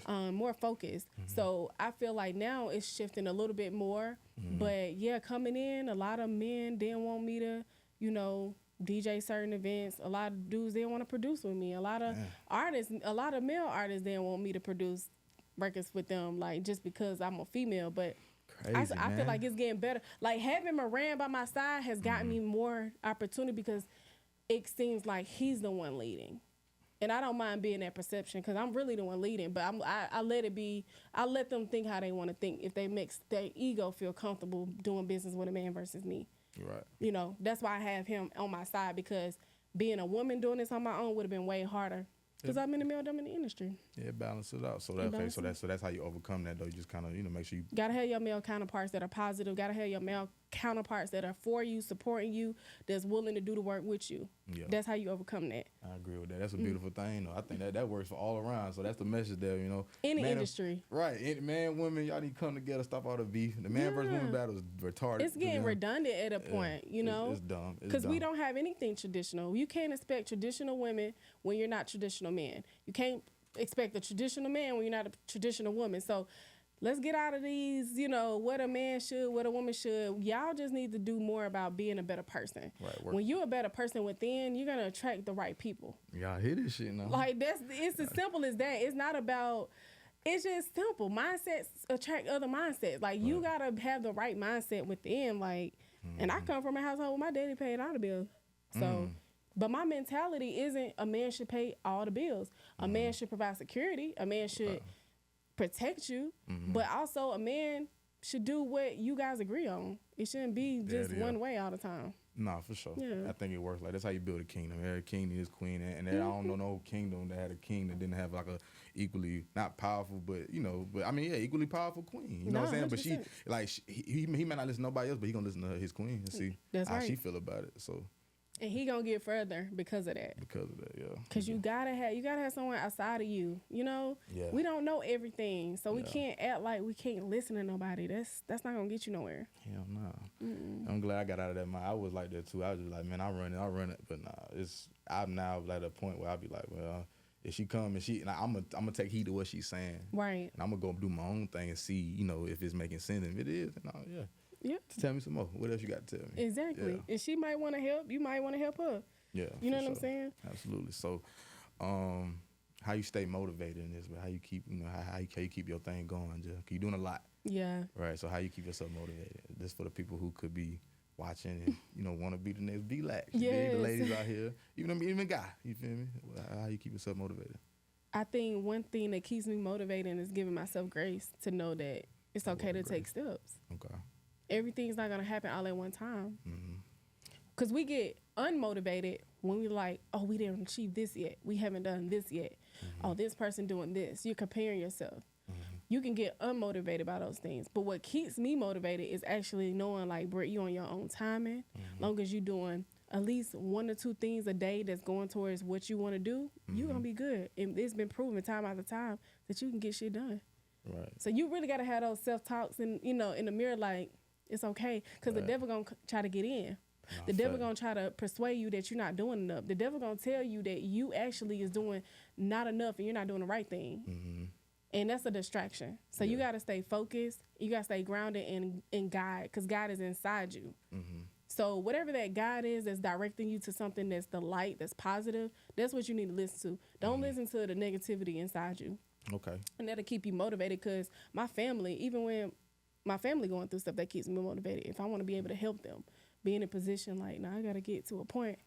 More focus. So I feel like now it's shifting a little bit more. But yeah, coming in, a lot of men didn't want me to, you know, DJ certain events. A lot of dudes didn't want to produce with me. A lot of artists, a lot of male artists didn't want me to produce records with them, like just because I'm a female. But crazy, I feel like it's getting better. Like having Moran by my side has gotten me more opportunity because it seems like he's the one leading. And I don't mind being that perception because I'm really the one leading, but I let it be. I let them think how they want to think. If they make their ego feel comfortable doing business with a man versus me. Right. You know, that's why I have him on my side, because being a woman doing this on my own would have been way harder. Because I'm in the male dominant industry. Yeah, balance it out. So that's how you overcome that though. You just kind of, you know, make sure you gotta have your male counterparts that are positive. Gotta have your male counterparts that are for you, supporting you, that's willing to do the work with you. Yeah. That's how you overcome that. I agree with that. That's a beautiful thing though. I think that works for all around. So that's the message there, you know. Any industry. Right. Man, women, y'all need to come together, stop all the beef. The man versus woman battle is retarded. It's getting redundant at a point, you know. It's dumb. Because we don't have anything traditional. You can't expect traditional women when you're not traditional men. You can't expect a traditional man when you're not a traditional woman. So let's get out of these, what a man should, what a woman should. Y'all just need to do more about being a better person. Right. When you're a better person within, you're going to attract the right people. Y'all hear this shit now. Like, it's as simple as that. It's not about, it's just simple. Mindsets attract other mindsets. Like, you got to have the right mindset within. Like, and I come from a household where my daddy paid all the bills. So, but my mentality isn't a man should pay all the bills. A man should provide security. A man should protect you, but also a man should do what you guys agree on. It shouldn't be just one way all the time. Nah, for sure. Yeah. I think it works like that's how you build a kingdom. Every king is queen, and I don't know no kingdom that had a king that didn't have like a equally not powerful, but equally powerful queen. You know what I'm saying? 100%. But he may not listen to nobody else, but he gonna listen to his queen and see how she feel about it. So. And he gonna get further because of that. Yeah. Cause you gotta have someone outside of you. Yeah. We don't know everything, so we can't act like we can't listen to nobody. That's not gonna get you nowhere. Hell nah. I'm glad I got out of that mind. I was like that too. I was just like, man, I'll run it. But nah, I'm now at a point where I'll be like, well, if she come and I'm gonna take heed to what she's saying. Right. And I'm gonna go do my own thing and see, if it's making sense. If it is, then yeah. Yeah. Tell me some more. What else you got to tell me? Exactly. Yeah. And she might want to help. You might want to help her. Yeah. You know what I'm saying? Absolutely. So, how you stay motivated in this? How you keep, how you keep your thing going? Just, you're doing a lot. Yeah. Right. So how you keep yourself motivated? This for the people who could be watching and, want to be the next BeeLax. Yes. The ladies out here, even guy. You feel me? How you keep yourself motivated? I think one thing that keeps me motivated is giving myself grace to know that it's okay to take steps. Okay. Everything's not going to happen all at one time. Because we get unmotivated when we like, oh, we didn't achieve this yet. We haven't done this yet. Oh, this person doing this. You're comparing yourself. You can get unmotivated by those things. But what keeps me motivated is actually knowing, like, Britt, you on your own timing. Long as you're doing at least 1 or 2 things a day that's going towards what you want to do, you're going to be good. And it's been proven time after time that you can get shit done. Right. So you really got to have those self-talks and, in the mirror, like, it's okay. Because the devil going to try to get in. The devil going to try to persuade you that you're not doing enough. The devil going to tell you that you actually is doing not enough and you're not doing the right thing. And that's a distraction. So you got to stay focused. You got to stay grounded in God, because God is inside you. So whatever that God is that's directing you to something that's the light, that's positive, that's what you need to listen to. Don't listen to the negativity inside you. Okay. And that'll keep you motivated, because my family, even when my family going through stuff, that keeps me motivated. If I want to be able to help them, be in a position like, I got to get to a point.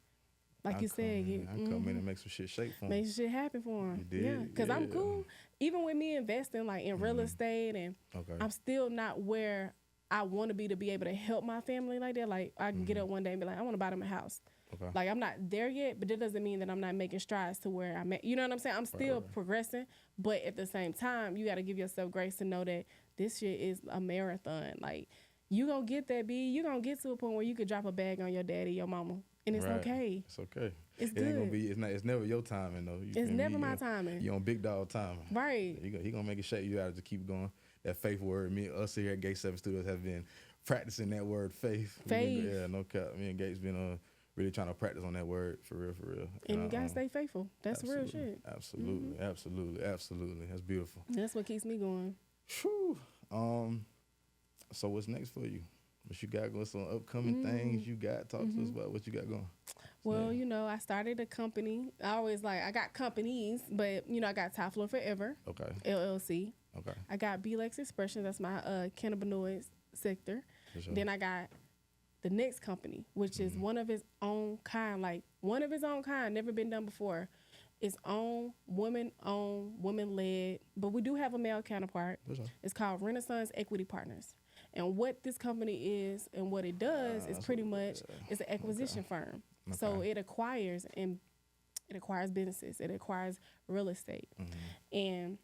Like you said, I come in and make some shit shake for them. Make some shit happen for them. You did? Yeah, because I'm cool. Even with me investing like in real estate, and I'm still not where I want to be able to help my family like that. Like, I can get up one day and be like, I want to buy them a house. Okay. Like, I'm not there yet, but that doesn't mean that I'm not making strides to where I'm at. You know what I'm saying? I'm still progressing, but at the same time, you got to give yourself grace to know that this shit is a marathon. Like, you gonna get that, B. You gonna get to a point where you could drop a bag on your daddy, your mama, and it's okay. It's okay. It's it good. Ain't gonna be. It's never your timing though. It's never my timing. You on big dog timing. Right. He gonna make it shake. You gotta just keep going. That faith word. Us here at GateSevenStudios have been practicing that word, faith. Yeah, no cap. Me and Gates been really trying to practice on that word for real. And you gotta stay faithful. That's real shit. Absolutely. That's beautiful. That's what keeps me going. Whew. So what's next for you? What you got going? Some upcoming things you got? Talk to us about what you got going. Well, I started a company. I got companies, but I got Top Floor Forever. Okay. LLC. Okay. I got BeeLax Expressions. That's my cannabinoids sector. Sure. Then I got the next company, which is one of its own kind, never been done before. It's woman-led, but we do have a male counterpart. Sure. It's called Renaissance Equity Partners. And what this company is and what it does is pretty much it's an acquisition firm. Okay. So it acquires businesses. It acquires real estate. And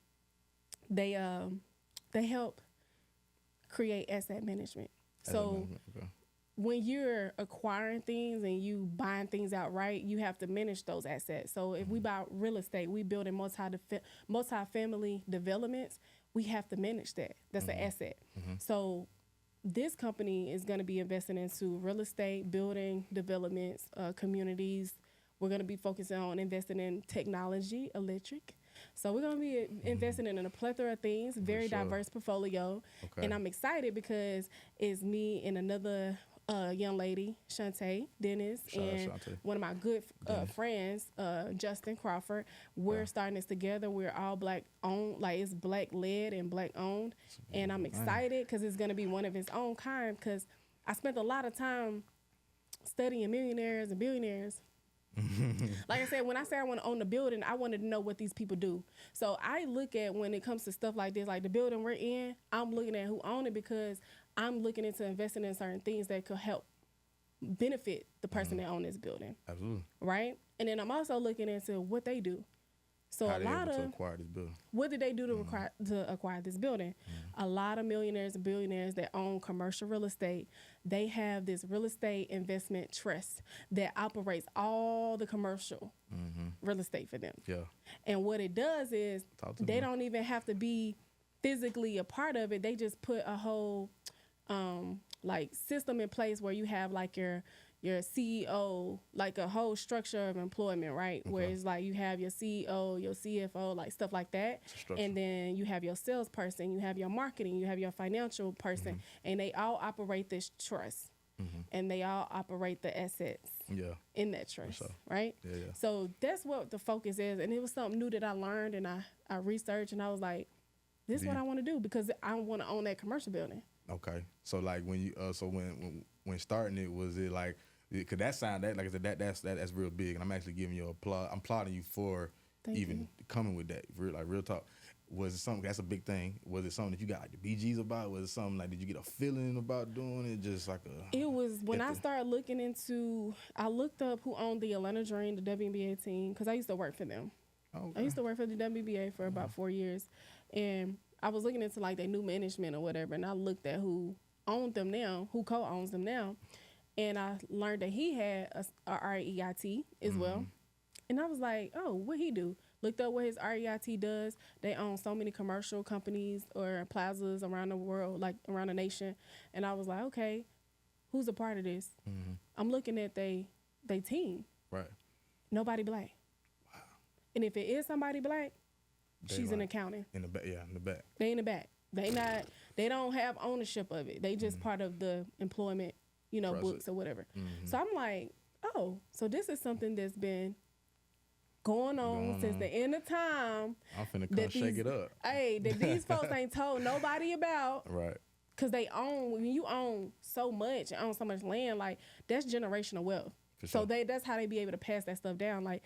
they help create asset management. When you're acquiring things and you buying things outright, you have to manage those assets. So if we buy real estate, we build in multi-family developments, we have to manage that. That's an asset. So this company is going to be investing into real estate, building developments, communities. We're going to be focusing on investing in technology, electric. So we're gonna be investing in a plethora of things, very diverse portfolio, and I'm excited because it's me and another young lady, Shantae Dennis, and one of my good friends, Justin Crawford. We're starting this together. We're all Black owned, like it's Black led and Black owned, and I'm excited because it's gonna be one of its own kind. Because I spent a lot of time studying millionaires and billionaires. Like I said, when I say I want to own the building, I wanted to know what these people do. So I look at, when it comes to stuff like this, like the building we're in, I'm looking at who own it because I'm looking into investing in certain things that could help benefit the person that own this building. Absolutely. Right? And then I'm also looking into what they do. So How a lot of to acquire this building. What did they do to acquire this building? A lot of millionaires and billionaires that own commercial real estate, they have this real estate investment trust that operates all the commercial real estate for them. Yeah. And what it does is they don't even have to be physically a part of it. They just put a whole like system in place where you have like your CEO, like a whole structure of employment, right? Where it's like you have your CEO, your CFO, like stuff like that. And then you have your salesperson, you have your marketing, you have your financial person, and they all operate this trust. And they all operate the assets in that trust, right? Yeah. So that's what the focus is. And it was something new that I learned and I researched, and I was like, this is what I want to do because I want to own that commercial building. Okay. So like when you when starting it, was it like, because that sound, that, like I said, that's real big, and I'm actually giving you applause. I'm applauding you for coming with that. Real talk. Was it something, that's a big thing? Was it something that you got like the BGs about? Was it something like, did you get a feeling about doing it? Just like a. It was when I started looking into. I looked up who owned the Atlanta Dream, the WNBA team, because I used to work for them. I used to work for the WNBA for about 4 years, and I was looking into like their new management or whatever, and I looked at who owned them now, who co-owns them now. And I learned that he had a REIT as well. And I was like, oh, what he do? Looked up what his REIT does. They own so many commercial companies or plazas around the world, like around the nation. And I was like, okay, who's a part of this? I'm looking at they team. Right. Nobody Black. Wow. And if it is somebody Black, she's in accounting. In the back, in the back. They in the back. They don't have ownership of it. They just part of the employment, books or whatever. So I'm like, oh, so this is something that's been going on since the end of time. I'm finna come shake it up. Hey, that these folks ain't told nobody about. Right. Because when you own so much, own so much land, like that's generational wealth. So that's how they be able to pass that stuff down. Like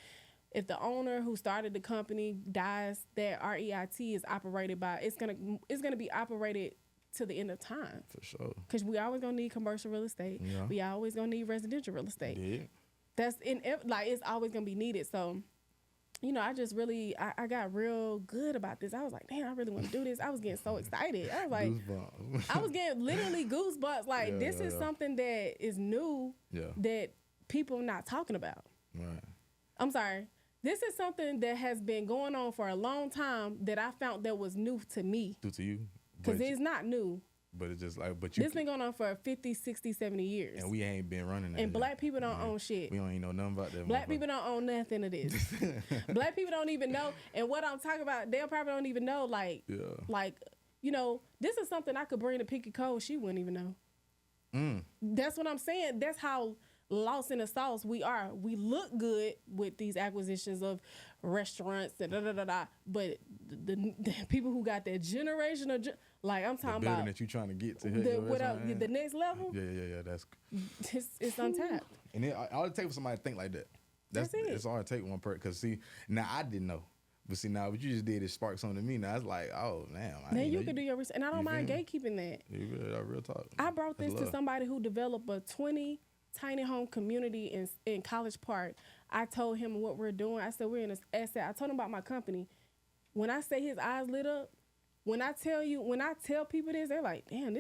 if the owner who started the company dies, that REIT is operated by, it's gonna be operated to the end of time. For sure. Because we always gonna need commercial real estate. Yeah. We always gonna need residential real estate. Yeah. That's it's always gonna be needed. So, I just really, I got real good about this. I was like, damn, I really want to do this. I was getting so excited. I was like, goosebumps. I was getting literally goosebumps. Like this is something that is new that people not talking about. Right. I'm sorry. This is something that has been going on for a long time that I found that was new to me. New to you? Because it's not new. But it's just like, this been going on for 50, 60, 70 years. And we ain't been running that. And Black people don't own shit. We don't even know nothing about that. Black people don't own nothing of this. Black people don't even know. And what I'm talking about, they probably don't even know. This is something I could bring to Pinky Cole. She wouldn't even know. That's what I'm saying. That's how lost in the sauce we are. We look good with these acquisitions of restaurants and but the people who got that generational, like I'm talking about that you trying to get to the next level. Yeah. That's it's untapped. And all it takes for somebody to think like that. That's it. It's all it takes one person. Because see, now I didn't know. But see, now what you just did is spark something to me. Now it's like, oh, damn. Now you can do your research. And I don't mind gatekeeping that. Yeah, real talk. I brought this to somebody who developed a 20 tiny home community in College Park. I told him what we're doing. I said, we're in this asset. I told him about my company. When I say his eyes lit up, when I tell people this, they're like, damn,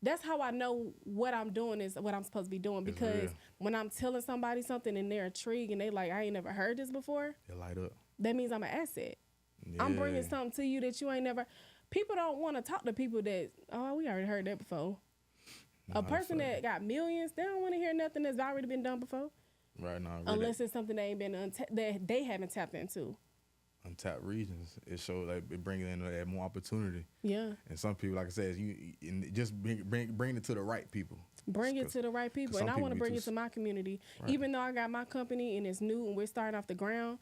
that's how I know what I'm doing is what I'm supposed to be doing. Because when I'm telling somebody something and they're intrigued and they like, I ain't never heard this before. They light up. That means I'm an asset. Yeah. I'm bringing something to you that you ain't never. People don't want to talk to people that, we already heard that before. A person that got millions, they don't want to hear nothing that's already been done before. Right now. Unless it's something that ain't been that they haven't tapped into. untapped regions. It shows like it brings in that more opportunity. Yeah. And some people, like I said, just bring it to the right people. Bring it to the right people. And I want to bring it to my community. Right. Even though I got my company and it's new and we're starting off the ground,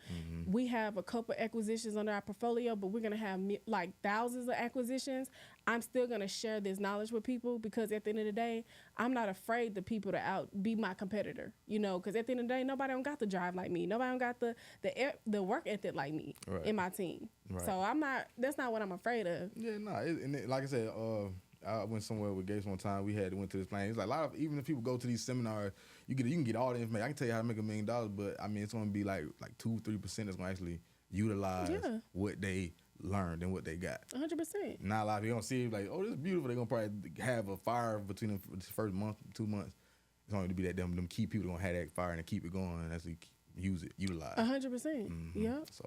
we have a couple acquisitions under our portfolio, but we're going to have like thousands of acquisitions. I'm still going to share this knowledge with people because at the end of the day, I'm not afraid the people to be my competitor, you know, because at the end of the day, nobody don't got the drive like me. Nobody don't got the work ethic like me in my team. Right. So that's not what I'm afraid of. Yeah, like I said, I went somewhere with Gates one time. We went to this plane. It's like a lot of, even if people go to these seminars, you can get all the information. I can tell you how to make $1 million, but I mean, it's going to be like 2-3% that's going to actually utilize what they learned and what they got. 100%. Not a lot of people don't see it like, oh, this is beautiful. They're going to probably have a fire between them for the first month, 2 months. It's only to be that them key people going to have that fire and keep it going and actually use it, utilize. 100%. Yeah. So.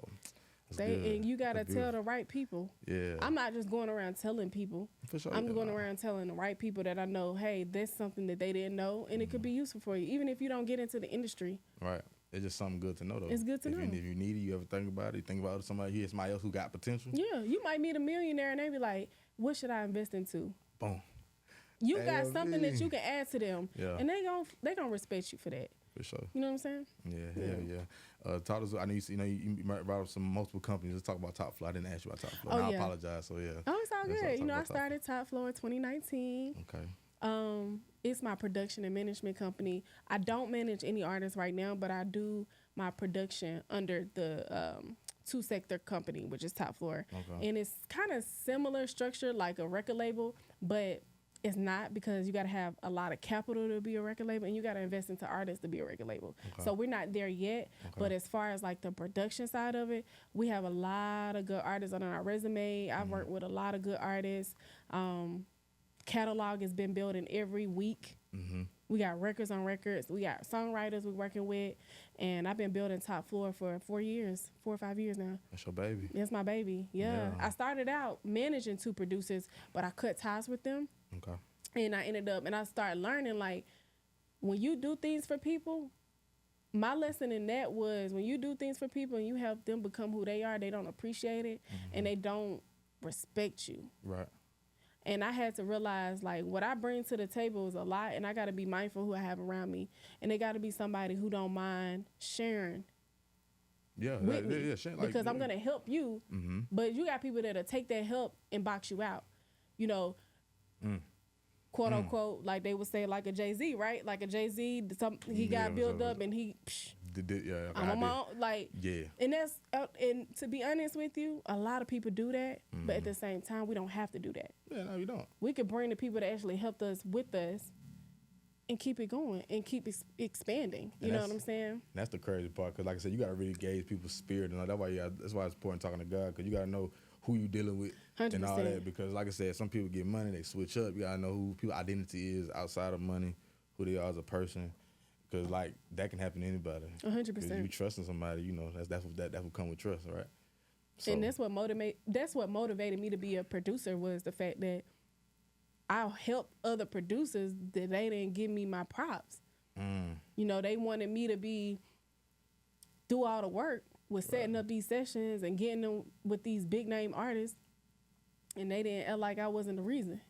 And you gotta tell the right people. Yeah. I'm not just going around telling people. For sure. I'm going around telling the right people that I know, hey, that's something that they didn't know, and it could be useful for you, even if you don't get into the industry. Right. It's just something good to know, though. It's good to know. If you need it, you ever think about it, you think about somebody here, somebody else who got potential. Yeah. You might meet a millionaire, and they be like, what should I invest into? Boom. You got something that you can add to them, and they gonna respect you for that. For sure. You know what I'm saying? Yeah. Talk us. I know you brought up some multiple companies. Let's talk about Top Floor. I didn't ask you about Top Floor. I apologize. So yeah. Oh, it's all good. I started Top Floor 2019. Okay. It's my production and management company. I don't manage any artists right now, but I do my production under the 2-sector company, which is Top Floor. Okay. And it's kind of similar structure like a record label, but it's not, because you got to have a lot of capital to be a record label, and you got to invest into artists to be a record label. Okay. So we're not there yet. Okay. But as far as like the production side of it, we have a lot of good artists on our resume. I've worked with a lot of good artists. Catalog has been building every week. We got records on records. We got songwriters we're working with. And I've been building Top Floor for 4 or 5 years now. That's your baby. That's my baby. Yeah. I started out managing 2 producers, but I cut ties with them. Okay. And I started learning, like, when you do things for people, my lesson in that was when you do things for people and you help them become who they are, they don't appreciate it and they don't respect you. Right. And I had to realize, like, what I bring to the table is a lot, and I got to be mindful who I have around me. And they got to be somebody who don't mind sharing. Yeah, sharing, because I'm going to help you, but you got people that'll take that help and box you out. You know, quote unquote, like they would say, like a Jay-Z, right? Like a Jay-Z, he got built up and he, I'm on, like, and that's, and to be honest with you, a lot of people do that, but at the same time, we don't have to do that. Yeah, no, you don't. We could bring the people that actually helped us with us and keep it going and keep expanding. You know what I'm saying? That's the crazy part, because like I said, you got to really gauge people's spirit, and that's why it's important talking to God, because you got to know who you dealing with 100%. And all that, because like I said, some people get money, they switch up. You got to know who people's identity is outside of money, who they are as a person, because like that can happen to anybody. 100%. You trusting somebody, you know, that's what come with trust, right? So, and that's what motivated me to be a producer, was the fact that I helped other producers that they didn't give me my props. You know, they wanted me to do all the work with setting up these sessions and getting them with these big name artists, and they didn't act like I wasn't the reason.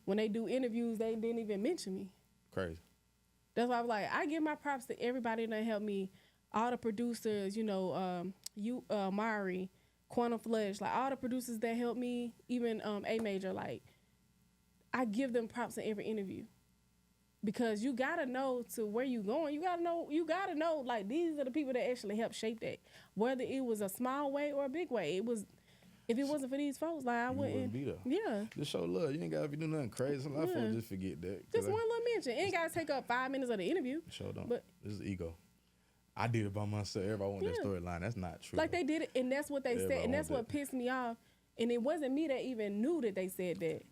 When they do interviews, they didn't even mention me. Crazy. That's why I was like, I give my props to everybody that helped me, all the producers, you know, Mari, Quantum Flesh, like all the producers that helped me, even A Major, like I give them props in every interview. Because you gotta know to where you going. You gotta know, like, these are the people that actually helped shape that. Whether it was a small way or a big way. If it wasn't for these folks, like, I wouldn't be there. Yeah. Just show love. You ain't gotta be doing nothing crazy. A lot of folks just forget that. Just one little mention. It ain't gotta take up 5 minutes of the interview. Sure don't. But this is ego. I did it by myself. Everybody want that storyline. That's not true. Like, they did it, and that's what they said, and that's what pissed me off. And it wasn't me that even knew that they said that.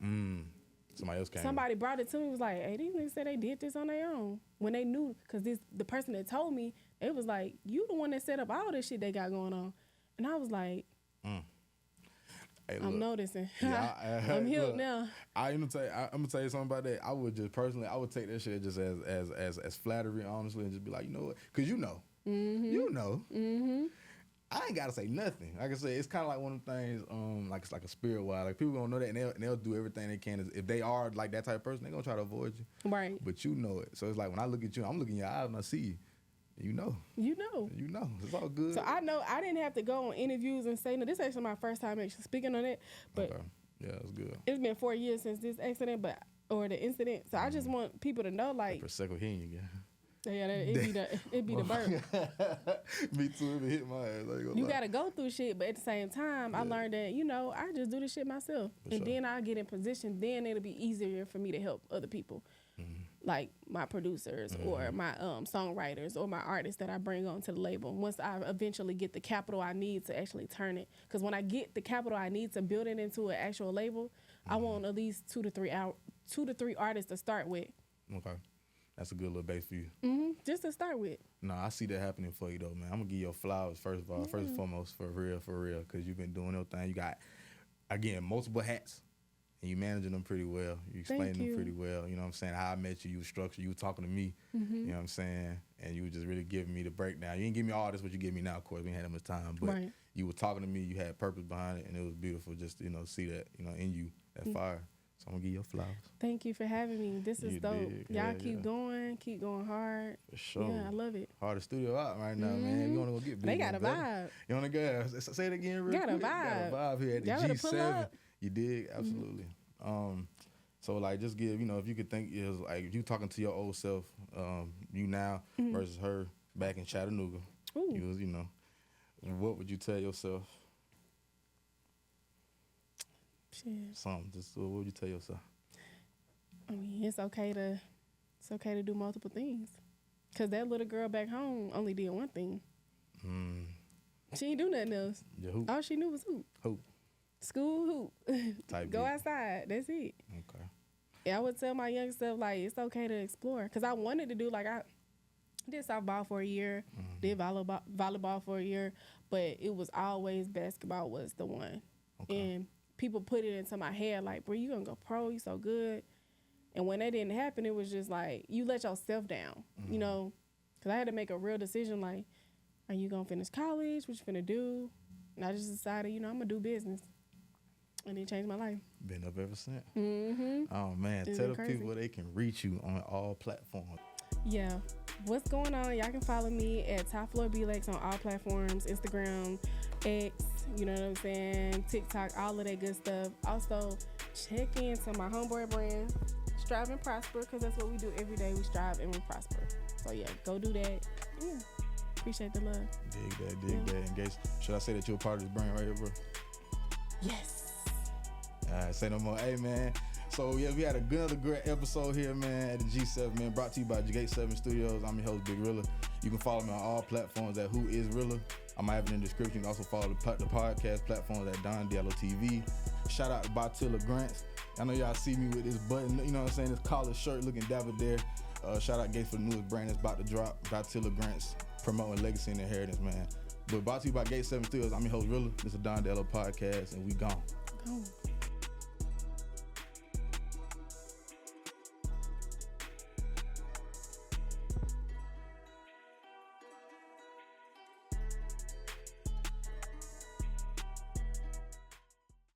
Somebody else came. Somebody brought it to me. Was like, hey, these niggas said they did this on their own. When they knew, because the person that told me, it was like, you the one that set up all this shit they got going on. And I was like, hey, I'm noticing. Yeah, I'm healed now. I'm gonna tell you something about that. I would just personally, I would take that shit just as flattery, honestly, and just be like, you know what? Because you know. I ain't gotta say nothing. Like I said, it's kind of like one of them things, like it's like a spirit wild. Like people gonna know that, and they'll do everything they can. If they are like that type of person, they gonna try to avoid you. Right. But you know it. So it's like when I look at you, I'm looking in your eyes and I see you. You know. It's all good. So I know I didn't have to go on interviews and say no. This is actually my first time actually speaking on it. But okay. Yeah, that's good. It's been 4 years since this accident, or the incident. So I just want people to know, like, Prosecco hitting you, yeah, it'd be the burp. Me too. It hit my ass. You gotta go through shit, but at the same time, I learned that I just do this shit myself, and then I get in position. Then it'll be easier for me to help other people, like my producers or my songwriters or my artists that I bring onto the label. Once I eventually get the capital I need to actually turn it, because when I get the capital I need to build it into an actual label, I want at least 2 to 3 artists to start with. Okay. That's a good little base for you. Just to start with. No, I see that happening for you, though, man. I'm going to give you your flowers, first of all, first and foremost, for real, because you've been doing your thing. You got, again, multiple hats, and you managing them pretty well. You explaining them pretty well. You know what I'm saying? How I met you, you were structured, you were talking to me, you know what I'm saying? And you were just really giving me the breakdown. You didn't give me all this, what you give me now, of course. We ain't had that much time. But you were talking to me, you had purpose behind it, and it was beautiful just to, see that, in you, that fire. So I'm going to give you your flowers. Thank you for having me. This is dope. Y'all keep going hard. For sure. Yeah, I love it. Hardest studio out right now, man. You want to go get big. They got a vibe. You want to go? Say it again real quick. Got a vibe. Got a vibe here at the Y'all G7. You dig? Absolutely. So, like, just give, if you could think, is like, if you talking to your old self, you now versus her back in Chattanooga, you was, what would you tell yourself? Shit. Something. Just what would you tell yourself? I mean, it's okay to do multiple things. Cause that little girl back home only did one thing. She ain't do nothing else. Yeah, hoop. All she knew was hoop. Hoop. School, hoop. Type Go beat. outside. That's it. Okay. Yeah, I would tell my young self, like, it's okay to explore. Cause I wanted to do, like, I did softball for a year, did volleyball for a year, but it was always basketball was the one. Okay. And people put it into my head, like, bro, you gonna go pro, you so good. And when that didn't happen, it was just like, you let yourself down, because I had to make a real decision, like, are you gonna finish college? What you finna do? And I just decided, I'm gonna do business. And it changed my life. Been up ever since. Oh, man. Tell the people where they can reach you on all platforms. Yeah. What's going on? Y'all can follow me at Top Floor BeeLax on all platforms, Instagram, X, you know what I'm saying, TikTok, all of that good stuff. Also, check into my homeboy brand, Strive and Prosper, because that's what we do every day. We strive and we prosper. So, yeah, go do that. Yeah. Appreciate the love. Dig that. And Gates, should I say that you're a part of this brand right here, bro? Yes. All right, say no more. Hey, man. So, yeah, we had another great episode here, man, at the G7, man, brought to you by GateSevenStudios. I'm your host, Big Rilla. You can follow me on all platforms at Who Is Rilla. I might have it in the description. You can also follow the podcast platforms at Don Diallo TV. Shout out to Bottilla Grants. I know y'all see me with this button, you know what I'm saying, this collar shirt looking dapper there. Shout out Gates for the newest brand that's about to drop, Bottilla Grants, promoting legacy and inheritance, man. But brought to you by GateSevenStudios. I'm your host, Rilla. This is Don Diallo Podcast, and we gone.